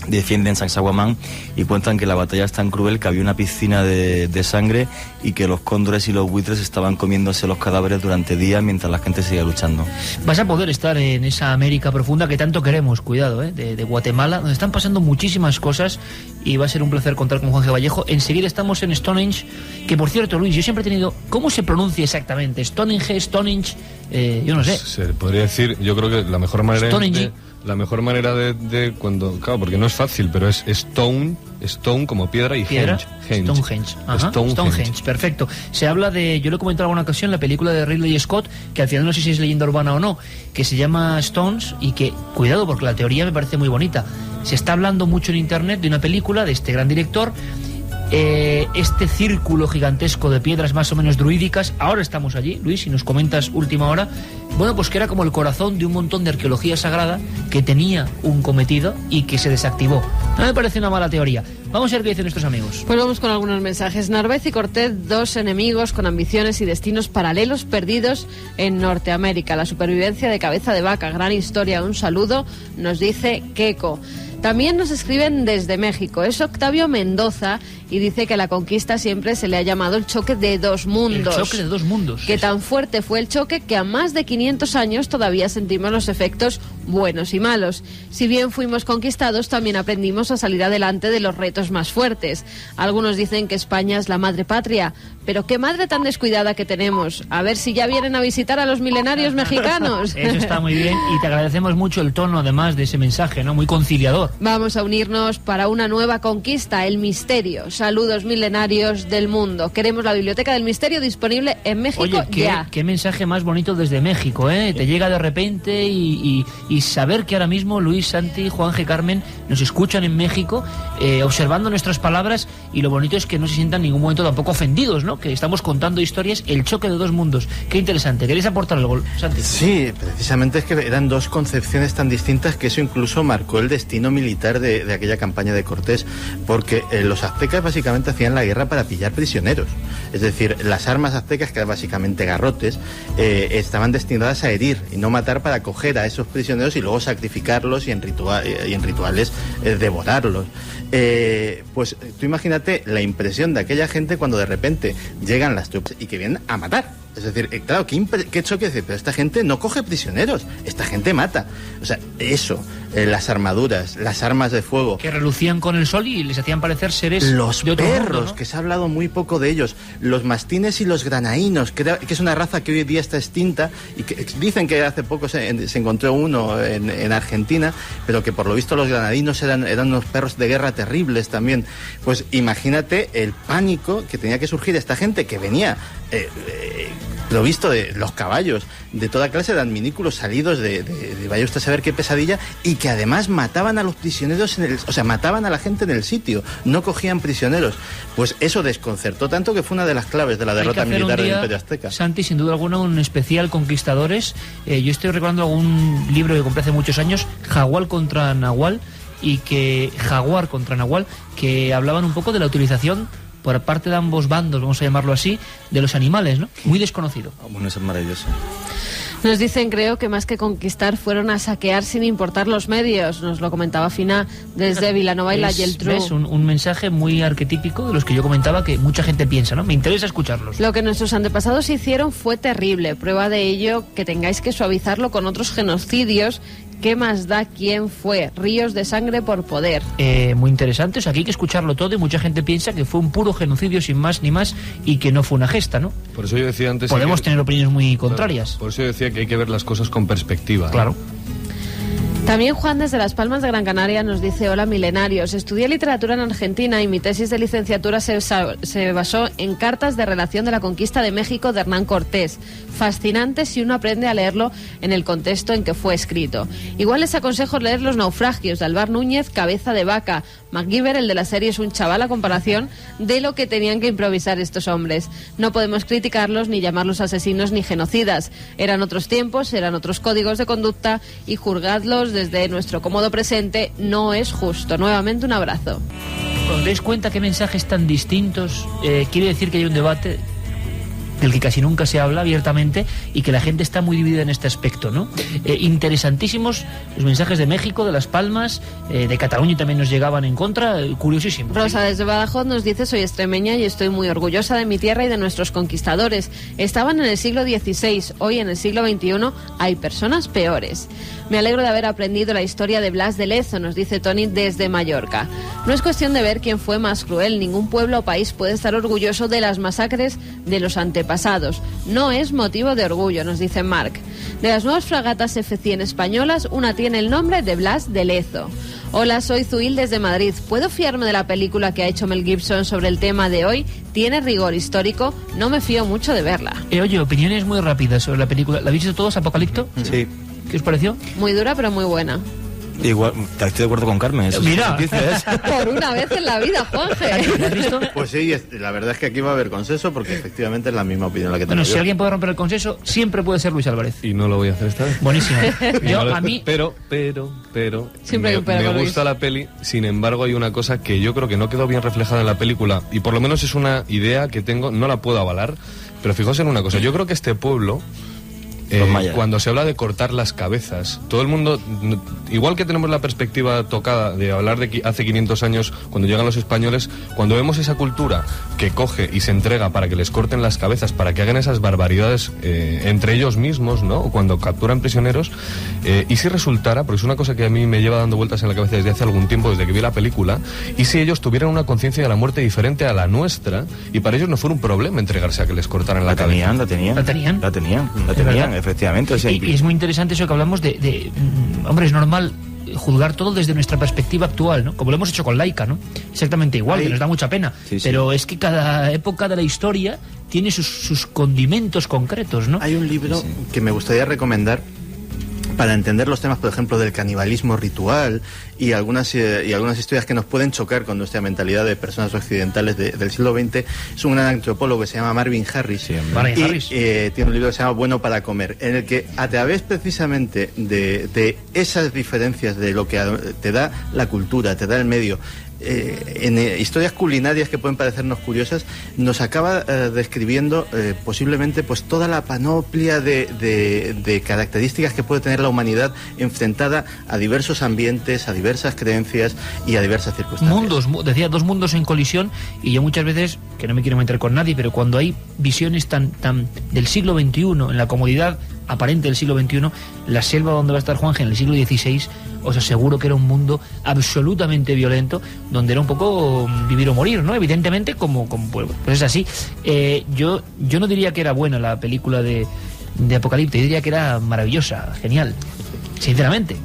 defienden Sacsayhuamán y cuentan que la batalla es tan cruel que había una piscina de sangre y que los cóndores y los buitres estaban comiéndose los cadáveres durante días mientras la gente seguía luchando. Vas a poder estar en esa América profunda que tanto queremos, cuidado, de Guatemala, donde están pasando muchísimas cosas, y va a ser un placer contar con Juan G. Vallejo. Enseguida estamos en Stonehenge, que por cierto, Luis, yo siempre he tenido... ¿Cómo se pronuncia exactamente? Stonehenge, yo no sé. Se podría decir, yo creo que la mejor manera de cuando... Claro, porque no es fácil, pero es stone como piedra y ¿Piedra? henge. Stonehenge, perfecto. Se habla de, yo lo he comentado en alguna ocasión, la película de Ridley Scott, que al final no sé si es leyenda urbana o no, que se llama Stones, y que, cuidado, porque la teoría me parece muy bonita. Se está hablando mucho en internet de una película de este gran director, este círculo gigantesco de piedras más o menos druídicas. Ahora estamos allí, Luis, si nos comentas última hora. Bueno, pues que era como el corazón de un montón de arqueología sagrada que tenía un cometido y que se desactivó. No me parece una mala teoría. Vamos a ver qué dicen nuestros amigos. Pues vamos con algunos mensajes. Narváez y Cortés, dos enemigos con ambiciones y destinos paralelos perdidos en Norteamérica. La supervivencia de Cabeza de Vaca, gran historia. Un saludo, nos dice Keiko. También nos escriben desde México. Es Octavio Mendoza y dice que la conquista siempre se le ha llamado el choque de dos mundos. El choque de dos mundos. Que tan fuerte fue el choque que a más de 500 años todavía sentimos los efectos buenos y malos. Si bien fuimos conquistados, también aprendimos a salir adelante de los retos más fuertes. Algunos dicen que España es la madre patria, pero qué madre tan descuidada que tenemos. A ver si ya vienen a visitar a los milenarios mexicanos. Eso está muy bien, y te agradecemos mucho el tono, además, de ese mensaje, ¿no? Muy conciliador. Vamos a unirnos para una nueva conquista, el misterio. Saludos milenarios del mundo. Queremos la Biblioteca del Misterio disponible en México. Oye, ya. Qué mensaje más bonito desde México, ¿eh? Te llega de repente y saber que ahora mismo Luis, Santi, Juan G. Carmen nos escuchan en México, observando nuestras palabras, y lo bonito es que no se sientan en ningún momento tampoco ofendidos, ¿no? Que estamos contando historias, el choque de dos mundos. Qué interesante. ¿Queréis aportar algo, Santi? Sí, precisamente es que eran dos concepciones tan distintas que eso incluso marcó el destino militar de aquella campaña de Cortés, porque los aztecas básicamente hacían la guerra para pillar prisioneros. Es decir, las armas aztecas, que eran básicamente garrotes, estaban destinadas a herir y no matar, para coger a esos prisioneros y luego sacrificarlos y en rituales devorarlos. Pues tú imagínate la impresión de aquella gente cuando de repente llegan las tropas y que vienen a matar. Es decir, claro, qué choque decir, pero esta gente no coge prisioneros, esta gente mata. O sea, eso, las armaduras, las armas de fuego. Que relucían con el sol y les hacían parecer seres los de otro perros, mundo, ¿no? Que se ha hablado muy poco de ellos. Los mastines y los granaínos, que es una raza que hoy día está extinta, y que dicen que hace poco se encontró uno en Argentina, pero que por lo visto los granadinos eran unos perros de guerra terribles también. Pues imagínate el pánico que tenía que surgir esta gente que venía provisto de los caballos, de toda clase de adminículos salidos de vaya usted a saber qué pesadilla, y que además mataban a los prisioneros mataban a la gente en el sitio, no cogían prisioneros. Pues eso desconcertó tanto que fue una de las claves de la derrota militar del Imperio Azteca. Santi, sin duda alguna, un especial Conquistadores. Yo estoy recordando algún libro que compré hace muchos años, Jaguar contra Nahual, que hablaban un poco de la utilización por parte de ambos bandos, vamos a llamarlo así, de los animales, ¿no? Muy desconocido. Bueno, eso es maravilloso. Nos dicen, creo que más que conquistar fueron a saquear sin importar los medios. Nos lo comentaba Fina desde Vilanova y la Geltrú. Es un mensaje muy arquetípico de los que yo comentaba, que mucha gente piensa, ¿no? Me interesa escucharlos. Lo que nuestros antepasados hicieron fue terrible. Prueba de ello que tengáis que suavizarlo con otros genocidios. ¿Qué más da quién fue? Ríos de sangre por poder. Muy interesante, o sea, aquí hay que escucharlo todo, y mucha gente piensa que fue un puro genocidio sin más ni más y que no fue una gesta, ¿no? Por eso yo decía antes... Podemos tener opiniones muy contrarias. Por eso yo decía que hay que ver las cosas con perspectiva. Claro. También Juan desde Las Palmas de Gran Canaria nos dice: hola milenarios, estudié literatura en Argentina y mi tesis de licenciatura se basó en cartas de relación de la conquista de México de Hernán Cortés. Fascinante si uno aprende a leerlo en el contexto en que fue escrito. Igual les aconsejo leer Los naufragios de Alvar Núñez, Cabeza de Vaca. MacGyver, el de la serie, es un chaval a comparación de lo que tenían que improvisar estos hombres. No podemos criticarlos ni llamarlos asesinos ni genocidas. Eran otros tiempos, eran otros códigos de conducta y juzgarlos desde nuestro cómodo presente no es justo. Nuevamente un abrazo. ¿Os dais cuenta qué mensajes tan distintos? Quiere decir que hay un debate del que casi nunca se habla abiertamente y que la gente está muy dividida en este aspecto, ¿no? Interesantísimos los mensajes de México, de Las Palmas, de Cataluña también nos llegaban en contra, curiosísimo. Rosa desde Badajoz nos dice: soy extremeña y estoy muy orgullosa de mi tierra y de nuestros conquistadores. Estaban en el siglo XVI, hoy en el siglo XXI hay personas peores. Me alegro de haber aprendido la historia de Blas de Lezo, nos dice Tony desde Mallorca. No es cuestión de ver quién fue más cruel, ningún pueblo o país puede estar orgulloso de las masacres de los antepasados. No es motivo de orgullo, nos dice Marc. De las nuevas fragatas F-100 españolas, una tiene el nombre de Blas de Lezo. Hola, soy Zuil desde Madrid. ¿Puedo fiarme de la película que ha hecho Mel Gibson sobre el tema de hoy? ¿Tiene rigor histórico? No me fío mucho de verla. Oye, opiniones muy rápidas sobre la película. ¿La habéis visto todos, Apocalipto? Sí. ¿Qué os pareció? Muy dura, pero muy buena. Igual, estoy de acuerdo con Carmen. Eso mira, por una vez en la vida, Juanje. ¿La has visto? Pues sí, la verdad es que aquí va a haber consenso porque efectivamente es la misma opinión la que tengo. Bueno, si alguien puede romper el consenso, siempre puede ser Luis Álvarez. Y no lo voy a hacer esta vez. Buenísimo. A mí... Pero, siempre hay un pero, me gusta la peli. Sin embargo, hay una cosa que yo creo que no quedó bien reflejada en la película, y por lo menos es una idea que tengo, no la puedo avalar, pero fijaos en una cosa. Yo creo que este pueblo, cuando se habla de cortar las cabezas, todo el mundo, igual que tenemos la perspectiva tocada de hablar de hace 500 años, cuando llegan los españoles, cuando vemos esa cultura que coge y se entrega para que les corten las cabezas, para que hagan esas barbaridades entre ellos mismos, ¿no? O cuando capturan prisioneros, y si resultara, porque es una cosa que a mí me lleva dando vueltas en la cabeza desde hace algún tiempo, desde que vi la película, y si ellos tuvieran una conciencia de la muerte diferente a la nuestra, y para ellos no fuera un problema entregarse a que les cortaran la cabeza. La tenían. Efectivamente. O sea, y es muy interesante eso que hablamos hombre, es normal juzgar todo desde nuestra perspectiva actual, ¿no? Como lo hemos hecho con Laika, ¿no? Exactamente igual, que nos da mucha pena. Sí. Pero es que cada época de la historia tiene sus condimentos concretos, ¿no? Hay un libro que me gustaría recomendar para entender los temas, por ejemplo, del canibalismo ritual y algunas historias que nos pueden chocar con nuestra mentalidad de personas occidentales del siglo XX. Es un gran antropólogo que se llama Marvin Harris. Tiene un libro que se llama Bueno para comer, en el que a través precisamente de esas diferencias de lo que te da la cultura, te da el medio, en historias culinarias que pueden parecernos curiosas, nos acaba describiendo posiblemente pues toda la panoplia de características que puede tener la humanidad enfrentada a diversos ambientes, a diversas creencias y a diversas circunstancias. Decía, dos mundos en colisión, y yo muchas veces, que no me quiero meter con nadie, pero cuando hay visiones tan del siglo XXI, en la comodidad aparente del siglo XXI, la selva donde va a estar Juanje en el siglo XVI, os aseguro que era un mundo absolutamente violento, donde era un poco vivir o morir, ¿no? Evidentemente, como pues es así. Yo no diría que era buena la película de Apocalipto, yo diría que era maravillosa, genial, sinceramente.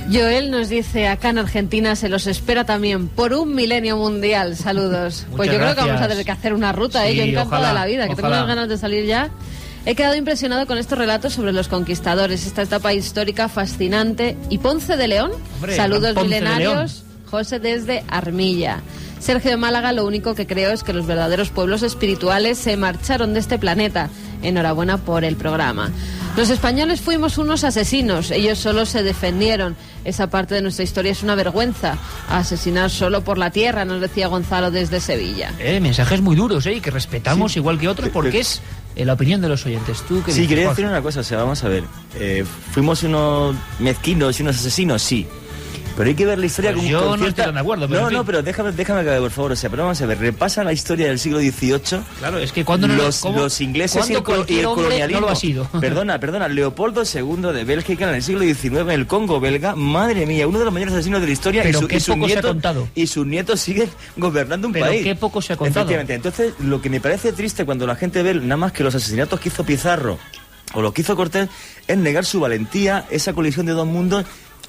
Joel nos dice: acá en Argentina se los espera también por un milenio mundial. Saludos. Pues yo creo que vamos a tener que hacer una ruta, yo encantada de la vida, que tengo unas ganas de salir ya. He quedado impresionado con estos relatos sobre los conquistadores, esta etapa histórica fascinante. ¿Y Ponce de León? Hombre, saludos milenarios. José desde Armilla. Sergio de Málaga: lo único que creo es que los verdaderos pueblos espirituales se marcharon de este planeta. Enhorabuena por el programa. Los españoles fuimos unos asesinos, ellos solo se defendieron. Esa parte de nuestra historia es una vergüenza. Asesinar solo por la tierra, nos decía Gonzalo desde Sevilla. Mensajes muy duros, y que respetamos igual que otros, porque es la opinión de los oyentes. ¿Tú qué dices, quería decir una cosa, vamos a ver. ¿Fuimos unos mezquinos y unos asesinos? Sí. Pero hay que ver la historia pues yo no estoy tan de acuerdo. Pero pero déjame acabar, por favor. Pero vamos a ver, repasa la historia del siglo XVIII. Claro, es que cuando los ingleses y el colonialismo. No lo ha sido. Perdona, Leopoldo II de Bélgica en el siglo XIX, en el Congo belga, madre mía, uno de los mayores asesinos de la historia. Pero y sus nietos siguen gobernando un país. Pero qué poco se ha contado. Efectivamente. Entonces, lo que me parece triste cuando la gente ve nada más que los asesinatos que hizo Pizarro o lo que hizo Cortés es negar su valentía, esa colisión de dos mundos.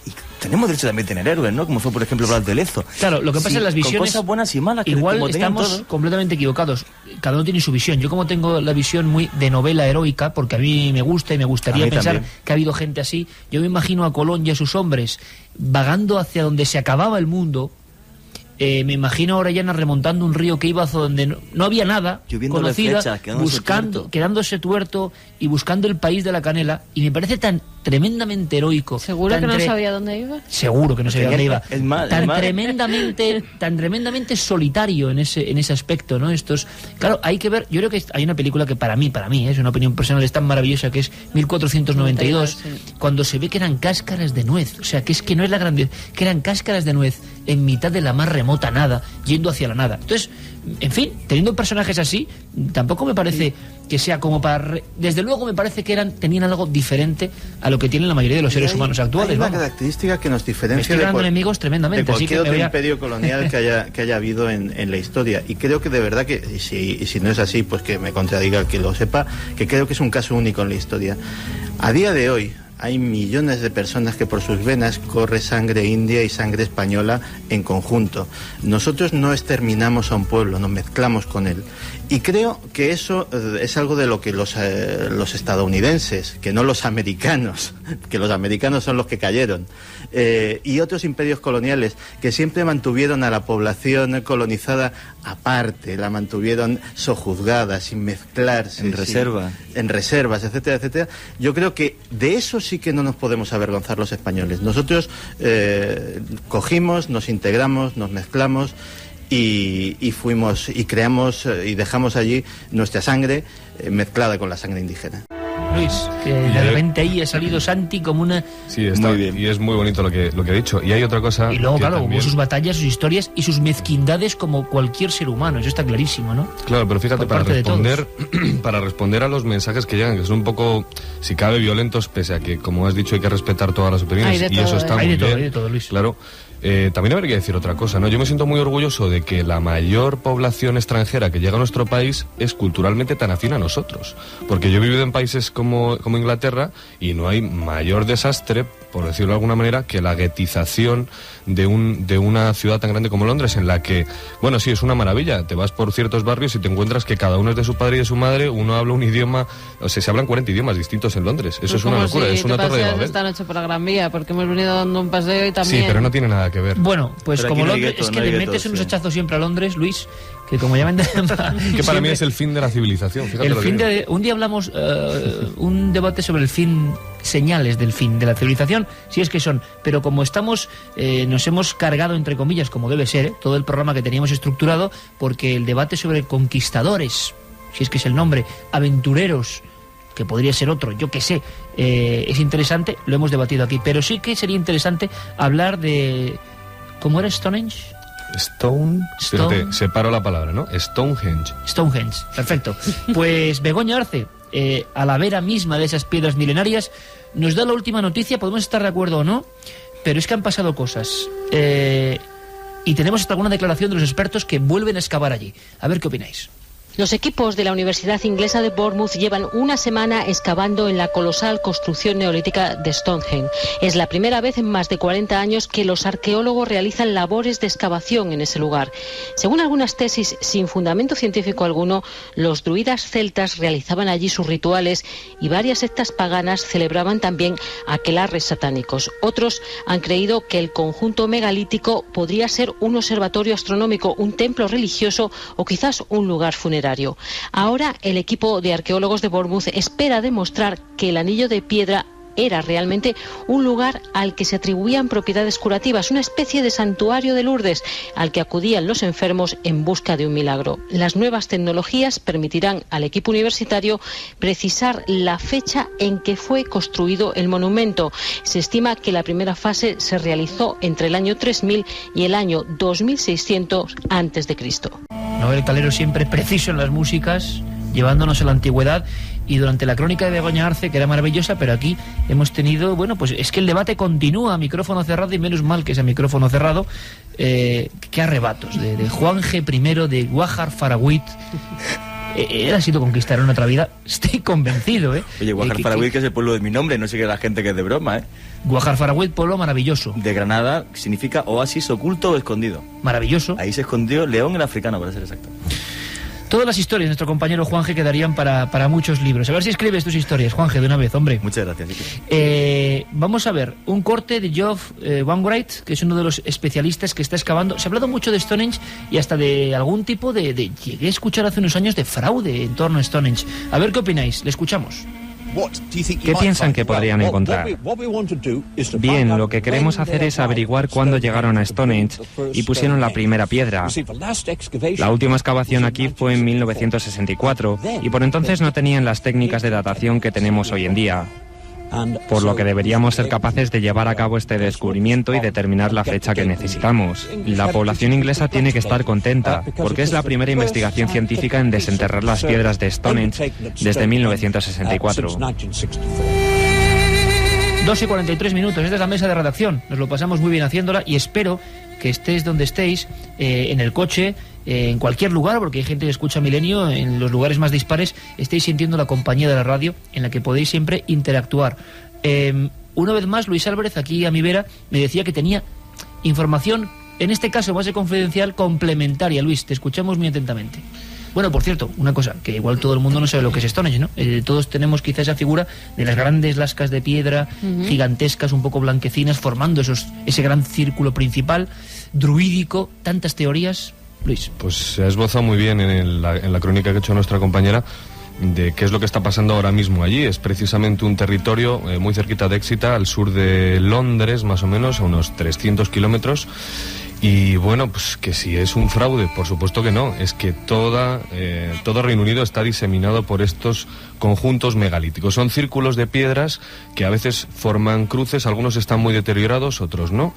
y tenemos derecho también a tener héroes, ¿no? Como fue, por ejemplo, Blas de Lezo. Claro, lo que pasa en las visiones... Con cosas buenas y malas. Igual como estamos todo, completamente equivocados. Cada uno tiene su visión. Yo como tengo la visión muy de novela heroica, porque a mí me gusta y me gustaría pensar también que ha habido gente así, yo me imagino a Colón y a sus hombres vagando hacia donde se acababa el mundo. Me imagino a Orellana remontando un río que iba hacia donde no había nada conocida, quedándose tuerto y buscando el país de la canela, y me parece tan tremendamente heroico. ¿Seguro que no sabía dónde iba? Seguro que no sabía dónde iba. Tan tremendamente solitario en ese aspecto, ¿no? Claro, hay que ver, yo creo que hay una película que para mí, es una opinión personal, es tan maravillosa, que es 1492, cuando se ve que eran cáscaras de nuez, o sea, que es que no es la grandeza, que eran cáscaras de nuez en mitad de la más remota nada, yendo hacia la nada. Entonces, en fin, teniendo personajes así, tampoco me parece que sea como para... Desde luego me parece que tenían algo diferente a lo que tienen la mayoría de los seres humanos actuales. Hay una característica que nos diferencia enemigos tremendamente, de cualquier así que otro imperio colonial que haya habido en la historia. Y creo que de verdad que, y si no es así, pues que me contradiga el que lo sepa, que creo que es un caso único en la historia. A día de hoy hay millones de personas que por sus venas corre sangre india y sangre española en conjunto. Nosotros no exterminamos a un pueblo, nos mezclamos con él. Y creo que eso es algo de lo que los estadounidenses, que no los americanos, que los americanos son los que cayeron, y otros imperios coloniales que siempre mantuvieron a la población colonizada aparte, la mantuvieron sojuzgada, sin mezclarse, en reservas, etcétera, etcétera. Yo creo que de eso sí que no nos podemos avergonzar los españoles. Nosotros cogimos, nos integramos, nos mezclamos y fuimos y creamos y dejamos allí nuestra sangre mezclada con la sangre indígena. Luis, que de repente ahí ha salido Santi como una... Sí, está muy bien. Y es muy bonito lo que ha dicho. Y hay otra cosa... Y luego, claro, también... hubo sus batallas, sus historias y sus mezquindades como cualquier ser humano. Eso está clarísimo, ¿no? Claro, pero fíjate, para responder a los mensajes que llegan, que son un poco, si cabe, violentos, pese a que, como has dicho, hay que respetar todas las opiniones. Y todo, eso está muy bien. Hay de todo, Luis. Claro. También habría que decir otra cosa, ¿no? Yo me siento muy orgulloso de que la mayor población extranjera que llega a nuestro país es culturalmente tan afín a nosotros. Porque yo he vivido en países como Inglaterra y no hay mayor desastre, por decirlo de alguna manera, que la guetización de una ciudad tan grande como Londres, en la que, bueno, sí, es una maravilla. Te vas por ciertos barrios y te encuentras que cada uno es de su padre y de su madre, uno habla un idioma, o sea, se hablan 40 idiomas distintos en Londres. Eso es una locura, es una torre de Babel. Esta noche por la Gran Vía, porque hemos venido dando un paseo y también... Sí, pero no tiene nada que ver. Bueno, pues como Londres, es que le metes unos hachazos siempre a Londres, Luis, que como ya me que para mí es el fin de la civilización, fíjate. Un día hablamos un debate sobre el fin, señales del fin de la civilización, si es que son, pero como estamos, nos hemos cargado, entre comillas, como debe ser, todo el programa que teníamos estructurado, porque el debate sobre conquistadores, si es que es el nombre, aventureros, que podría ser otro, yo qué sé, es interesante, lo hemos debatido aquí, pero sí que sería interesante hablar de... ¿Cómo era Stonehenge? Fíjate, separo la palabra, ¿no? Stonehenge, perfecto. Pues Begoña Arce, a la vera misma de esas piedras milenarias, nos da la última noticia, podemos estar de acuerdo o no, pero es que han pasado cosas. Y tenemos hasta alguna declaración de los expertos que vuelven a excavar allí. A ver qué opináis. Los equipos de la Universidad Inglesa de Bournemouth llevan una semana excavando en la colosal construcción neolítica de Stonehenge. Es la primera vez en más de 40 años que los arqueólogos realizan labores de excavación en ese lugar. Según algunas tesis sin fundamento científico alguno, los druidas celtas realizaban allí sus rituales y varias sectas paganas celebraban también aquelarres satánicos. Otros han creído que el conjunto megalítico podría ser un observatorio astronómico, un templo religioso o quizás un lugar funerario. Ahora el equipo de arqueólogos de Bournemouth espera demostrar que el anillo de piedra era realmente un lugar al que se atribuían propiedades curativas, una especie de santuario de Lourdes al que acudían los enfermos en busca de un milagro. Las nuevas tecnologías permitirán al equipo universitario precisar la fecha en que fue construido el monumento. Se estima que la primera fase se realizó entre el año 3000 y el año 2600 a.C. Noel Calero siempre preciso en las músicas, llevándonos a la antigüedad, y durante la crónica de Begoña Arce, que era maravillosa, pero aquí hemos tenido, bueno, pues es que el debate continúa a micrófono cerrado, y menos mal que es a micrófono cerrado. Qué arrebatos, de Juan G. I, de Guajar Faragüit. Él ha sido conquistar en otra vida, estoy convencido, Oye, Guajar Faragüit, que es el pueblo de mi nombre, no sé qué la gente que es de broma, Guajar Faragüet, pueblo maravilloso. De Granada significa oasis oculto o escondido. Maravilloso. Ahí se escondió León el africano, para ser exacto. Todas las historias de nuestro compañero Juanje quedarían para muchos libros. A ver si escribes tus historias, Juanje, de una vez, hombre. Muchas gracias. Vamos a ver un corte de Geoff Wainwright, que es uno de los especialistas que está excavando. Se ha hablado mucho de Stonehenge y hasta de algún tipo de llegué a escuchar hace unos años de fraude en torno a Stonehenge. A ver qué opináis, le escuchamos. ¿Qué piensan que podrían encontrar? Bien, lo que queremos hacer es averiguar cuándo llegaron a Stonehenge y pusieron la primera piedra. La última excavación aquí fue en 1964 y por entonces no tenían las técnicas de datación que tenemos hoy en día. Por lo que deberíamos ser capaces de llevar a cabo este descubrimiento y determinar la fecha que necesitamos. La población inglesa tiene que estar contenta, porque es la primera investigación científica en desenterrar las piedras de Stonehenge desde 1964. 2:43, esta es la mesa de redacción. Nos lo pasamos muy bien haciéndola y espero que estéis donde estéis, en el coche, en cualquier lugar, porque hay gente que escucha Milenio en los lugares más dispares, estéis sintiendo la compañía de la radio en la que podéis siempre interactuar. Una vez más, Luis Álvarez, aquí a mi vera, me decía que tenía información, en este caso más de confidencial, complementaria. Luis, te escuchamos muy atentamente. Bueno, por cierto, una cosa, que igual todo el mundo no sabe lo que es Stonehenge, ¿no? Todos tenemos quizá esa figura de las grandes lascas de piedra, gigantescas, un poco blanquecinas, formando ese gran círculo principal, druídico, tantas teorías. Luis. Pues se ha esbozado muy bien en la crónica que ha hecho nuestra compañera de qué es lo que está pasando ahora mismo allí. Es precisamente un territorio muy cerquita de Exeter, al sur de Londres, más o menos, a unos 300 kilómetros. Y bueno, pues que si es un fraude, por supuesto que no. Es que todo Reino Unido está diseminado por estos conjuntos megalíticos. Son círculos de piedras que a veces forman cruces, algunos están muy deteriorados, otros no.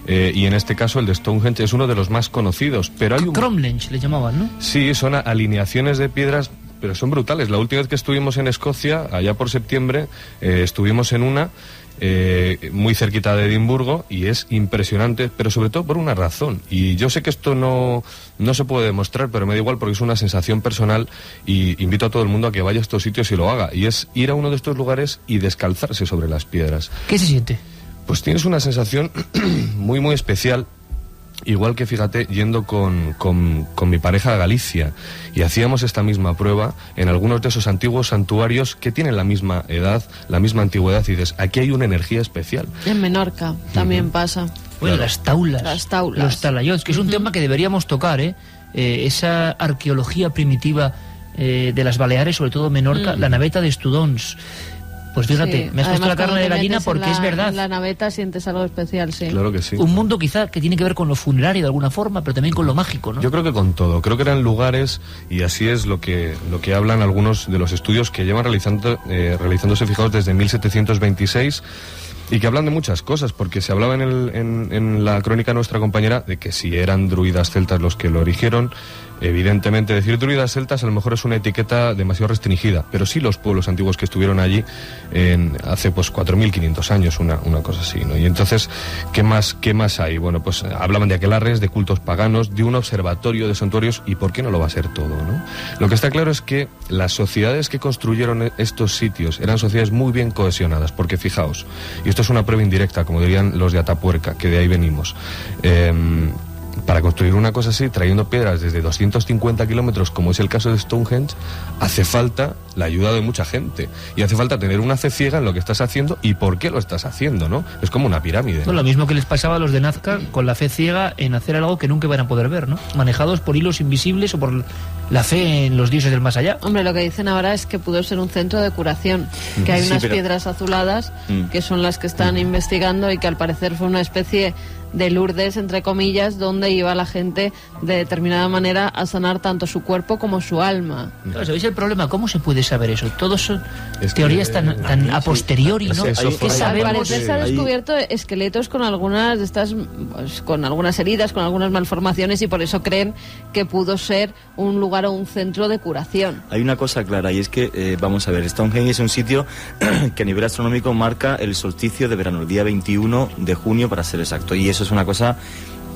Y en este caso el de Stonehenge es uno de los más conocidos. Pero hay Cromlech le llamaban, ¿no? Sí, son alineaciones de piedras, pero son brutales. La última vez que estuvimos en Escocia, allá por septiembre, estuvimos en una muy cerquita de Edimburgo, y es impresionante, pero sobre todo por una razón. Y yo sé que esto no se puede demostrar, pero me da igual porque es una sensación personal, y invito a todo el mundo a que vaya a estos sitios y lo haga. Y es ir a uno de estos lugares y descalzarse sobre las piedras. ¿Qué se siente? Pues tienes una sensación muy, muy especial. Igual que, fíjate, yendo con mi pareja a Galicia, y hacíamos esta misma prueba en algunos de esos antiguos santuarios que tienen la misma edad, la misma antigüedad, y dices, aquí hay una energía especial. En Menorca también pasa. Bueno, claro. Las taulas. Los talayots, que es un tema que deberíamos tocar, esa arqueología primitiva de las Baleares, sobre todo Menorca, la naveta de Estudons. Pues fíjate, sí. Me has puesto la carne de gallina porque es verdad. En la naveta sientes algo especial, sí. Claro que sí. Un mundo quizá que tiene que ver con lo funerario de alguna forma, pero también con lo mágico, ¿no? Yo creo que con todo. Creo que eran lugares, y así es lo que hablan algunos de los estudios que llevan realizándose, fijaos, desde 1726, y que hablan de muchas cosas, porque se hablaba en la crónica de nuestra compañera de que si eran druidas celtas los que lo erigieron. Evidentemente, decir druidas celtas a lo mejor es una etiqueta demasiado restringida, pero sí los pueblos antiguos que estuvieron allí hace pues 4.500 años, una cosa así, ¿no? Y entonces, ¿qué más hay? Bueno, pues hablaban de aquelarres, de cultos paganos, de un observatorio de santuarios, y ¿por qué no lo va a ser todo, no? Lo que está claro es que las sociedades que construyeron estos sitios eran sociedades muy bien cohesionadas, porque fijaos, y esto es una prueba indirecta, como dirían los de Atapuerca, que de ahí venimos, para construir una cosa así, trayendo piedras desde 250 kilómetros, como es el caso de Stonehenge, hace falta la ayuda de mucha gente. Y hace falta tener una fe ciega en lo que estás haciendo y por qué lo estás haciendo, ¿no? Es como una pirámide. Bueno, lo mismo que les pasaba a los de Nazca con la fe ciega en hacer algo que nunca van a poder ver, ¿no? Manejados por hilos invisibles o por la fe en los dioses del más allá. Hombre, lo que dicen ahora es que pudo ser un centro de curación, que hay unas piedras azuladas que son las que están investigando, y que al parecer fue una especie de Lourdes, entre comillas, donde iba la gente de determinada manera a sanar tanto su cuerpo como su alma. Claro, ¿sabéis el problema? ¿Cómo se puede saber eso? Todos son teorías tan a posteriori, ¿no? Que al parecer se ha descubierto esqueletos con algunas de estas, pues, con algunas heridas, con algunas malformaciones, y por eso creen que pudo ser un lugar o un centro de curación. Hay una cosa clara, y es que, vamos a ver, Stonehenge es un sitio que a nivel astronómico marca el solsticio de verano, el día 21 de junio para ser exacto, y eso es una cosa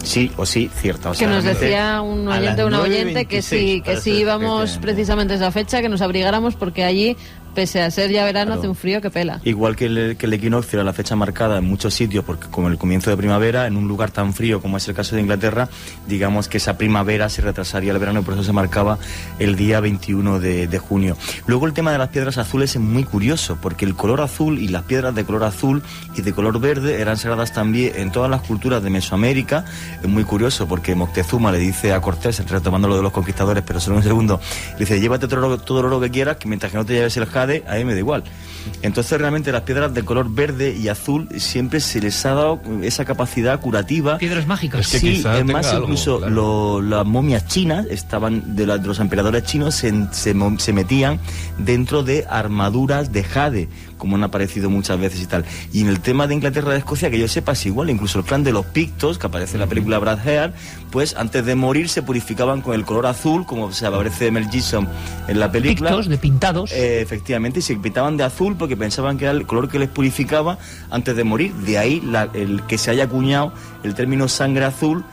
sí o sí cierta. O sea, que nos decía un oyente, una oyente, que si íbamos precisamente esa fecha, que nos abrigáramos, porque allí pese a ser ya verano, Claro. hace un frío que pela. Igual que el equinoccio era la fecha marcada en muchos sitios, porque como el comienzo de primavera, en un lugar tan frío como es el caso de Inglaterra, digamos que esa primavera se retrasaría el verano y por eso se marcaba el día 21 de junio. Luego el tema de las piedras azules es muy curioso, porque el color azul y las piedras de color azul y de color verde eran sagradas también en todas las culturas de Mesoamérica. Es muy curioso porque Moctezuma le dice a Cortés, retomando lo de los conquistadores, pero solo un segundo, le dice, llévate todo el oro que quieras, que mientras que no te lleves el jade, a mí me da igual. Entonces realmente las piedras de color verde y azul siempre se les ha dado esa capacidad curativa. Piedras mágicas. Es que sí, es más, incluso las momias chinas estaban de los emperadores chinos se metían dentro de armaduras de jade, como han aparecido muchas veces y tal. Y en el tema de Inglaterra y de Escocia, que yo sepa, es igual. Incluso el clan de los Pictos, que aparece en la película Brad Hare, pues antes de morir se purificaban con el color azul, como se aparece Mel Gibson en la película. Pictos, de pintados. Efectivamente, y se pintaban de azul porque pensaban que era el color que les purificaba antes de morir. De ahí el que se haya acuñado el término sangre azul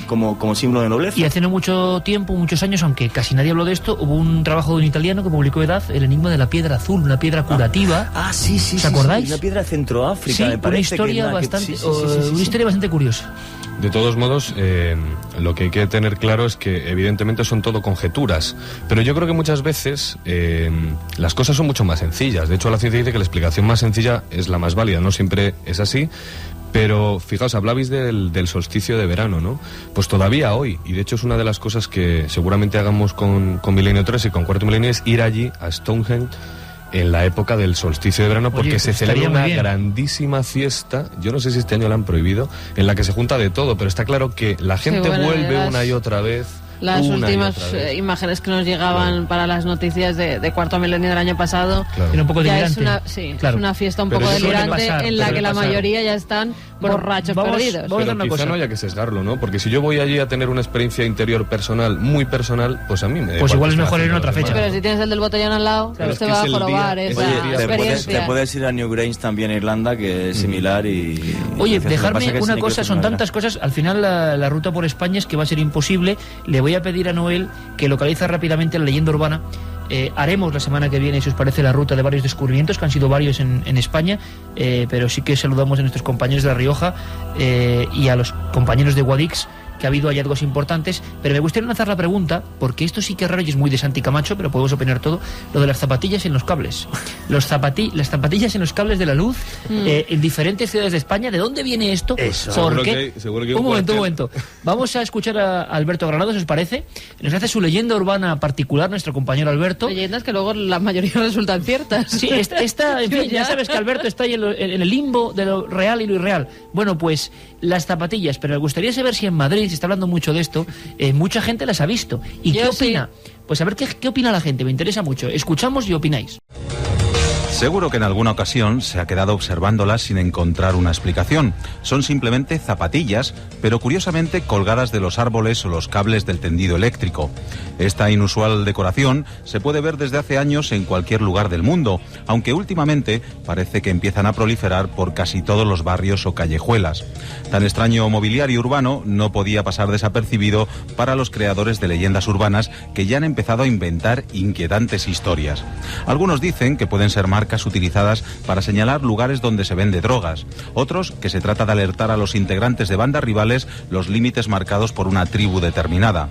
como símbolo de nobleza. Y hace no mucho tiempo, muchos años, aunque casi nadie habló de esto, hubo un trabajo de un italiano que publicó Edad, El enigma de la piedra azul, una piedra curativa. Sí. ¿Os acordáis? Una piedra de Centroáfrica, Sí, me parece. una historia una historia bastante curiosa. De todos modos, lo que hay que tener claro es que evidentemente son todo conjeturas, pero yo creo que muchas veces las cosas son mucho más sencillas. De hecho, la ciencia dice que la explicación más sencilla es la más válida, no siempre es así. Pero fijaos, hablabais del solsticio de verano, ¿no? Pues todavía hoy, y de hecho es una de las cosas que seguramente hagamos con Milenio 3 y con Cuarto Milenio, es ir allí a Stonehenge en la época del solsticio de verano, porque pues se celebra una grandísima fiesta, yo no sé si este año la han prohibido, en la que se junta de todo, pero está claro que la gente vuelve una y otra vez. Las últimas imágenes que nos llegaban para las noticias de Cuarto Milenio del año pasado, Era un poco ya delirante. es una fiesta un poco delirante en la que la mayoría ya están borrachos perdidos. Pero quizá no haya que sesgarlo, ¿no? Porque si yo voy allí a tener una experiencia interior personal, muy personal, pues a mí me da pues igual es que mejor ir en esté otra fecha. Pero si tienes el del botellón al lado, pues te va a jorobar esa experiencia. Te puedes ir a Newgrange también en Irlanda, que es similar y... Oye, dejarme una cosa, son tantas cosas, al final la ruta por España es que va a ser imposible. Le voy a pedir a Noel que localiza rápidamente la leyenda urbana. Haremos la semana que viene, si os parece, la ruta de varios descubrimientos, que han sido varios en España, pero sí que saludamos a nuestros compañeros de La Rioja y a los compañeros de Guadix, que ha habido hallazgos importantes, pero me gustaría lanzar la pregunta, porque esto sí que es raro y es muy de Santi Camacho, pero podemos opinar todo, lo de las zapatillas en los cables. Las zapatillas en los cables de la luz en diferentes ciudades de España. ¿De dónde viene esto? ¿Por qué? Un momento. Vamos a escuchar a Alberto Granados, ¿os parece? Nos hace su leyenda urbana particular, nuestro compañero Alberto. Leyendas que luego la mayoría resultan ciertas. Sí, esta en fin, ya sabes que Alberto está ahí en el limbo de lo real y lo irreal. Bueno, pues las zapatillas, pero me gustaría saber si en Madrid se está hablando mucho de esto, mucha gente las ha visto. ¿Y qué opina? Pues a ver qué opina la gente, me interesa mucho. Escuchamos y opináis. Seguro que en alguna ocasión se ha quedado observándolas sin encontrar una explicación. Son simplemente zapatillas, pero curiosamente colgadas de los árboles o los cables del tendido eléctrico. Esta inusual decoración se puede ver desde hace años en cualquier lugar del mundo, aunque últimamente parece que empiezan a proliferar por casi todos los barrios o callejuelas. Tan extraño mobiliario urbano no podía pasar desapercibido para los creadores de leyendas urbanas, que ya han empezado a inventar inquietantes historias. Algunos dicen que pueden ser marcas utilizadas para señalar lugares donde se vende drogas. Otros que se trata de alertar a los integrantes de bandas rivales los límites marcados por una tribu determinada.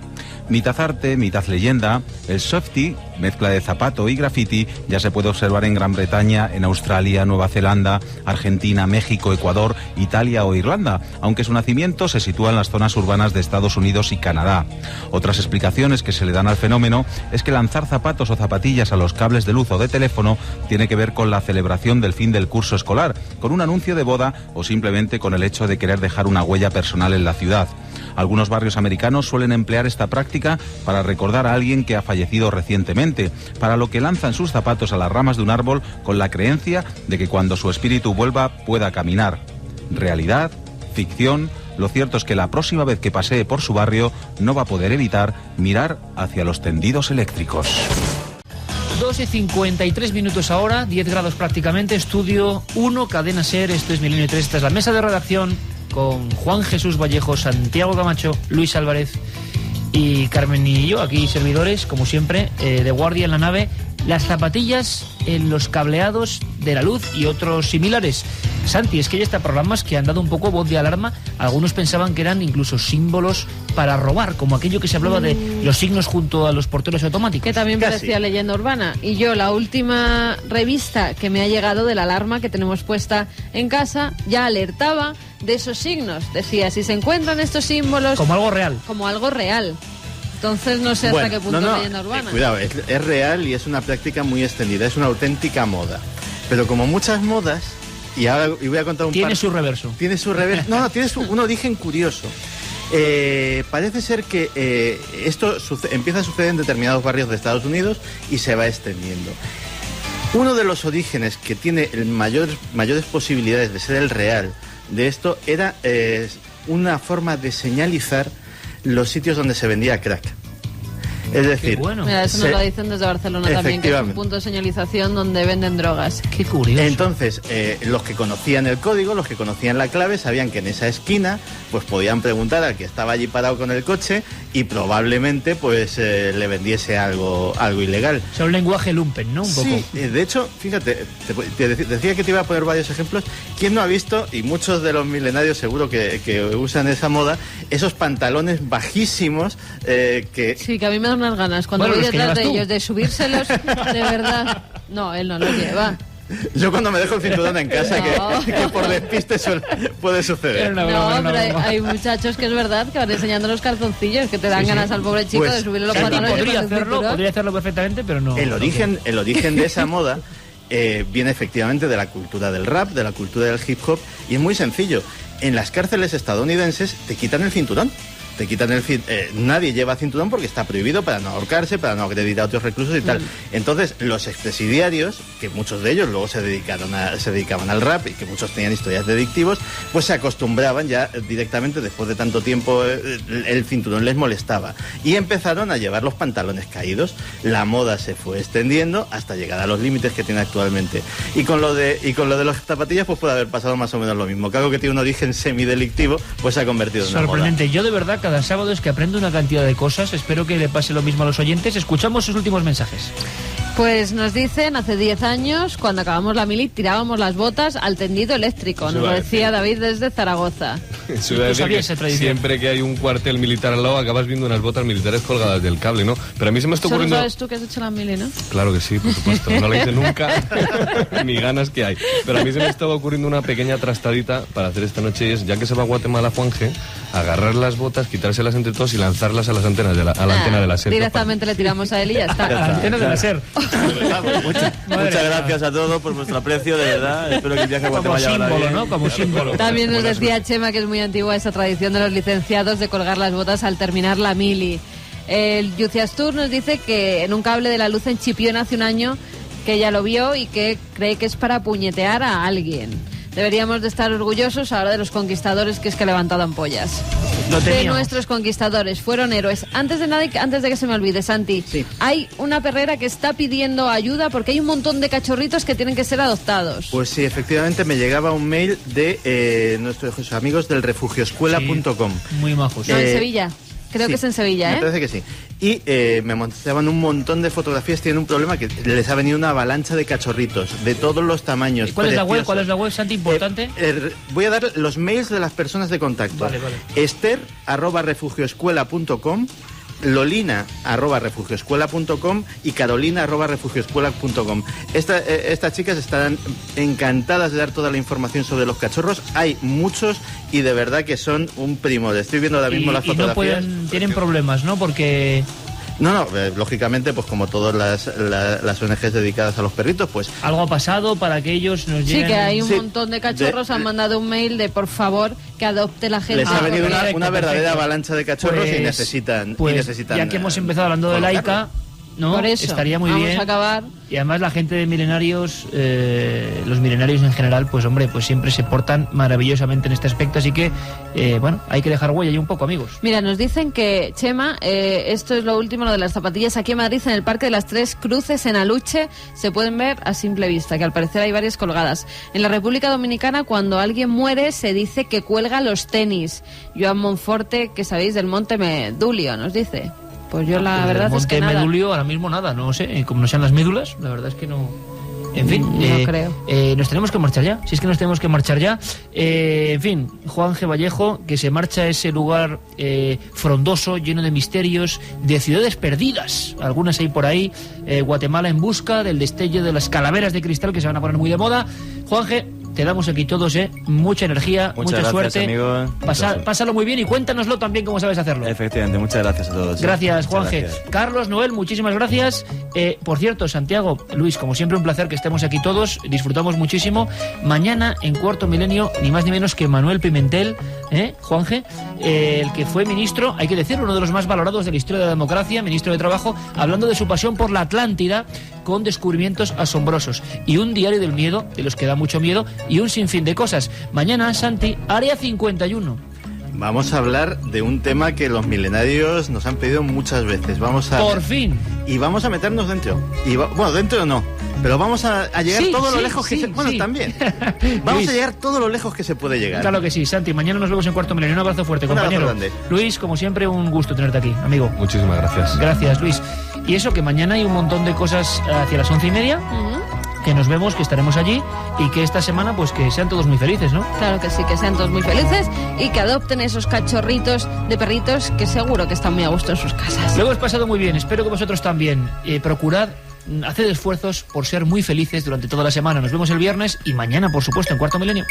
Mitad arte, mitad leyenda, el softy, mezcla de zapato y graffiti, ya se puede observar en Gran Bretaña, en Australia, Nueva Zelanda, Argentina, México, Ecuador, Italia o Irlanda, aunque su nacimiento se sitúa en las zonas urbanas de Estados Unidos y Canadá. Otras explicaciones que se le dan al fenómeno es que lanzar zapatos o zapatillas a los cables de luz o de teléfono tiene que ver con la celebración del fin del curso escolar, con un anuncio de boda o simplemente con el hecho de querer dejar una huella personal en la ciudad. Algunos barrios americanos suelen emplear esta práctica para recordar a alguien que ha fallecido recientemente, para lo que lanzan sus zapatos a las ramas de un árbol con la creencia de que cuando su espíritu vuelva pueda caminar. ¿Realidad? ¿Ficción? Lo cierto es que la próxima vez que pasee por su barrio no va a poder evitar mirar hacia los tendidos eléctricos. 12:53 ahora, 10 grados prácticamente, Estudio 1, Cadena SER, esto es Milenio 3, esta es la mesa de redacción con Juan Jesús Vallejo, Santiago Camacho, Luis Álvarez y Carmen y yo, aquí servidores, como siempre, de guardia en la nave. las zapatillas en los cableados de la luz y otros similares. Santi, es que ya está programas que han dado un poco voz de alarma. Algunos pensaban que eran incluso símbolos para robar, como aquello que se hablaba de los signos junto a los porteros automáticos. Que también parecía leyenda urbana. Y yo, la última revista que me ha llegado de la alarma que tenemos puesta en casa, ya alertaba de esos signos. Decía, si se encuentran estos símbolos... Como algo real. Como algo real. Entonces no sé hasta qué punto es leyenda urbana. Cuidado, es real y es una práctica muy extendida, es una auténtica moda. Pero como muchas modas, y voy a contar un Tiene su reverso. Tiene su reverso. No, tiene un origen curioso. Parece ser que esto empieza a suceder en determinados barrios de Estados Unidos y se va extendiendo. Uno de los orígenes que tiene mayores posibilidades de ser el real de esto era una forma de señalizar los sitios donde se vendía crack. Es decir, bueno. Mira, eso nos lo dicen desde Barcelona también, que es un punto de señalización donde venden drogas. Qué curioso. Entonces, los que conocían el código, los que conocían la clave, sabían que en esa esquina pues podían preguntar al que estaba allí parado con el coche y probablemente pues le vendiese algo ilegal. O sea, un lenguaje lumpen, ¿no? Un poco. Sí, de hecho, fíjate, te decía que te iba a poner varios ejemplos. ¿Quién no ha visto, y muchos de los milenarios seguro que usan esa moda, esos pantalones bajísimos que... Sí, que a mí me da unas ganas cuando voy detrás de ellos de subírselos, de verdad. No, él no lo lleva. Yo cuando me dejo el cinturón en casa, que por despiste puede suceder. No, pero hay muchachos que es verdad que van enseñando los calzoncillos, que te dan ganas al pobre chico de subirle los pantalones. Podría hacerlo perfectamente, pero no. El origen de esa moda viene efectivamente de la cultura del rap, de la cultura del hip hop, y es muy sencillo. En las cárceles estadounidenses te quitan el cinturón. Nadie lleva cinturón porque está prohibido para no ahorcarse, para no agredir a otros reclusos y tal. Entonces, los expresidiarios, que muchos de ellos luego se dedicaban al rap y que muchos tenían historias delictivos, pues se acostumbraban ya directamente, después de tanto tiempo, el cinturón les molestaba. Y empezaron a llevar los pantalones caídos. La moda se fue extendiendo hasta llegar a los límites que tiene actualmente. Y con lo de las zapatillas, pues puede haber pasado más o menos lo mismo. Que algo que tiene un origen semidelictivo, pues se ha convertido en una moda. Sorprendente. Yo de verdad cada sábado es que aprendo una cantidad de cosas. Espero que le pase lo mismo a los oyentes. Escuchamos sus últimos mensajes. Pues nos dicen, hace 10 años, cuando acabamos la mili, tirábamos las botas al tendido eléctrico. Nos lo decía David desde Zaragoza. Eso iba a decir que siempre que hay un cuartel militar al lado acabas viendo unas botas militares colgadas del cable, ¿no? Pero a mí se me está ocurriendo... ¿Solo sabes tú que has hecho la mili, no? Claro que sí, por supuesto. No la hice nunca, ni ganas que hay. Pero a mí se me estaba ocurriendo una pequeña trastadita para hacer esta noche, y es, ya que se va a Guatemala Juanje, agarrar las botas, quitárselas entre todos y lanzarlas a las antenas de la antena de la SER. Directamente le tiramos a él y ya está. A la antena de la SER. Muchas gracias a todos por vuestro aprecio, de verdad. Espero que el viaje a Guatemala vaya bien. ¿No? Como símbolo. También nos decía Chema que es muy antigua esa tradición de los licenciados de colgar las botas al terminar la mili. El Yuciastur nos dice que en un cable de la luz en Chipión hace un año que ya lo vio y que cree que es para puñetear a alguien. Deberíamos de estar orgullosos ahora de los conquistadores que es que levantaban ampollas. De nuestros conquistadores, fueron héroes. Antes de nada, antes de que se me olvide, Santi, hay una perrera que está pidiendo ayuda porque hay un montón de cachorritos que tienen que ser adoptados. Pues sí, efectivamente me llegaba un mail de nuestros amigos del refugioescuela.com. Muy majos. No, en Sevilla. Creo que es en Sevilla, Me parece que sí. Y me mostraban un montón de fotografías. Tienen un problema que les ha venido una avalancha de cachorritos de todos los tamaños. ¿Cuál es la web? ¿Cuál es la web, Santi? Importante. Voy a dar los mails de las personas de contacto. Vale. Esther@refugioescuela.com, Lolina@refugioescuela.com y Carolina@refugioescuela.com. Estas chicas estarán encantadas de dar toda la información sobre los cachorros. Hay muchos y de verdad que son un primor. Estoy viendo ahora mismo las fotografías. Tienen problemas, ¿no? Porque... No, lógicamente, pues como todas las ONGs dedicadas a los perritos, pues... Algo ha pasado para que ellos nos lleguen... Sí, que hay un montón de cachorros, han mandado un mail de, por favor, que adopte la gente. Les ha venido una verdadera avalancha de cachorros y necesitan... ya que hemos empezado hablando de Laika, ¿no? Por eso, estaría muy bien. Vamos a acabar. Y además la gente de Milenarios, los milenarios en general, pues hombre, pues siempre se portan maravillosamente en este aspecto, así que, bueno, hay que dejar huella y un poco, amigos. Mira, nos dicen que, Chema, esto es lo último, lo de las zapatillas aquí en Madrid, en el Parque de las Tres Cruces, en Aluche, se pueden ver a simple vista, que al parecer hay varias colgadas. En la República Dominicana, cuando alguien muere, se dice que cuelga los tenis. Joan Monforte, que sabéis, del Monte Medulio, nos dice. Pues yo la Pues verdad del es que Monte nada. Medulio ahora mismo nada, no sé, como no sean las médulas, la verdad es que no. En fin, No creo. nos tenemos que marchar ya. Si es que nos tenemos que marchar ya. En fin, Juan G. Vallejo, que se marcha a ese lugar frondoso, lleno de misterios, de ciudades perdidas. Algunas hay por ahí. Guatemala en busca del destello de las calaveras de cristal que se van a poner muy de moda. Juan G., te damos aquí todos, mucha energía, Muchas mucha gracias, suerte. amigo. Pásalo muy bien y cuéntanoslo también cómo sabes hacerlo. Efectivamente, muchas gracias a todos. Gracias, Muchas Juanje. gracias. Carlos, Noel, muchísimas gracias. Por cierto, Santiago, Luis, como siempre, un placer que estemos aquí todos. Disfrutamos muchísimo. Mañana, en Cuarto Milenio, ni más ni menos que Manuel Pimentel, Juanje, el que fue ministro, hay que decirlo, uno de los más valorados de la historia de la democracia, ministro de Trabajo, hablando de su pasión por la Atlántida, con descubrimientos asombrosos. Y un diario del miedo, de los que da mucho miedo, y un sinfín de cosas. Mañana, Santi, Área 51. Vamos a hablar de un tema que los milenarios nos han pedido muchas veces. Por fin. Y vamos a meternos dentro. Bueno, dentro no. Pero vamos a llegar todo lo lejos que se... Bueno, también. Vamos Luis. a llegar todo lo lejos que se puede llegar. Claro que sí, Santi. Mañana nos vemos en Cuarto Milenio. Un abrazo fuerte, Un abrazo compañero. grande. Luis, como siempre, un gusto tenerte aquí, amigo. Muchísimas gracias. Gracias, Luis. Y eso, que mañana hay un montón de cosas hacia las 11:30, que nos vemos, que estaremos allí, y que esta semana, pues que sean todos muy felices, ¿no? Claro que sí, que sean todos muy felices y que adopten esos cachorritos de perritos que seguro que están muy a gusto en sus casas. Lo hemos pasado muy bien, espero que vosotros también. Procurad, haced esfuerzos por ser muy felices durante toda la semana. Nos vemos el viernes y mañana, por supuesto, en Cuarto Milenio.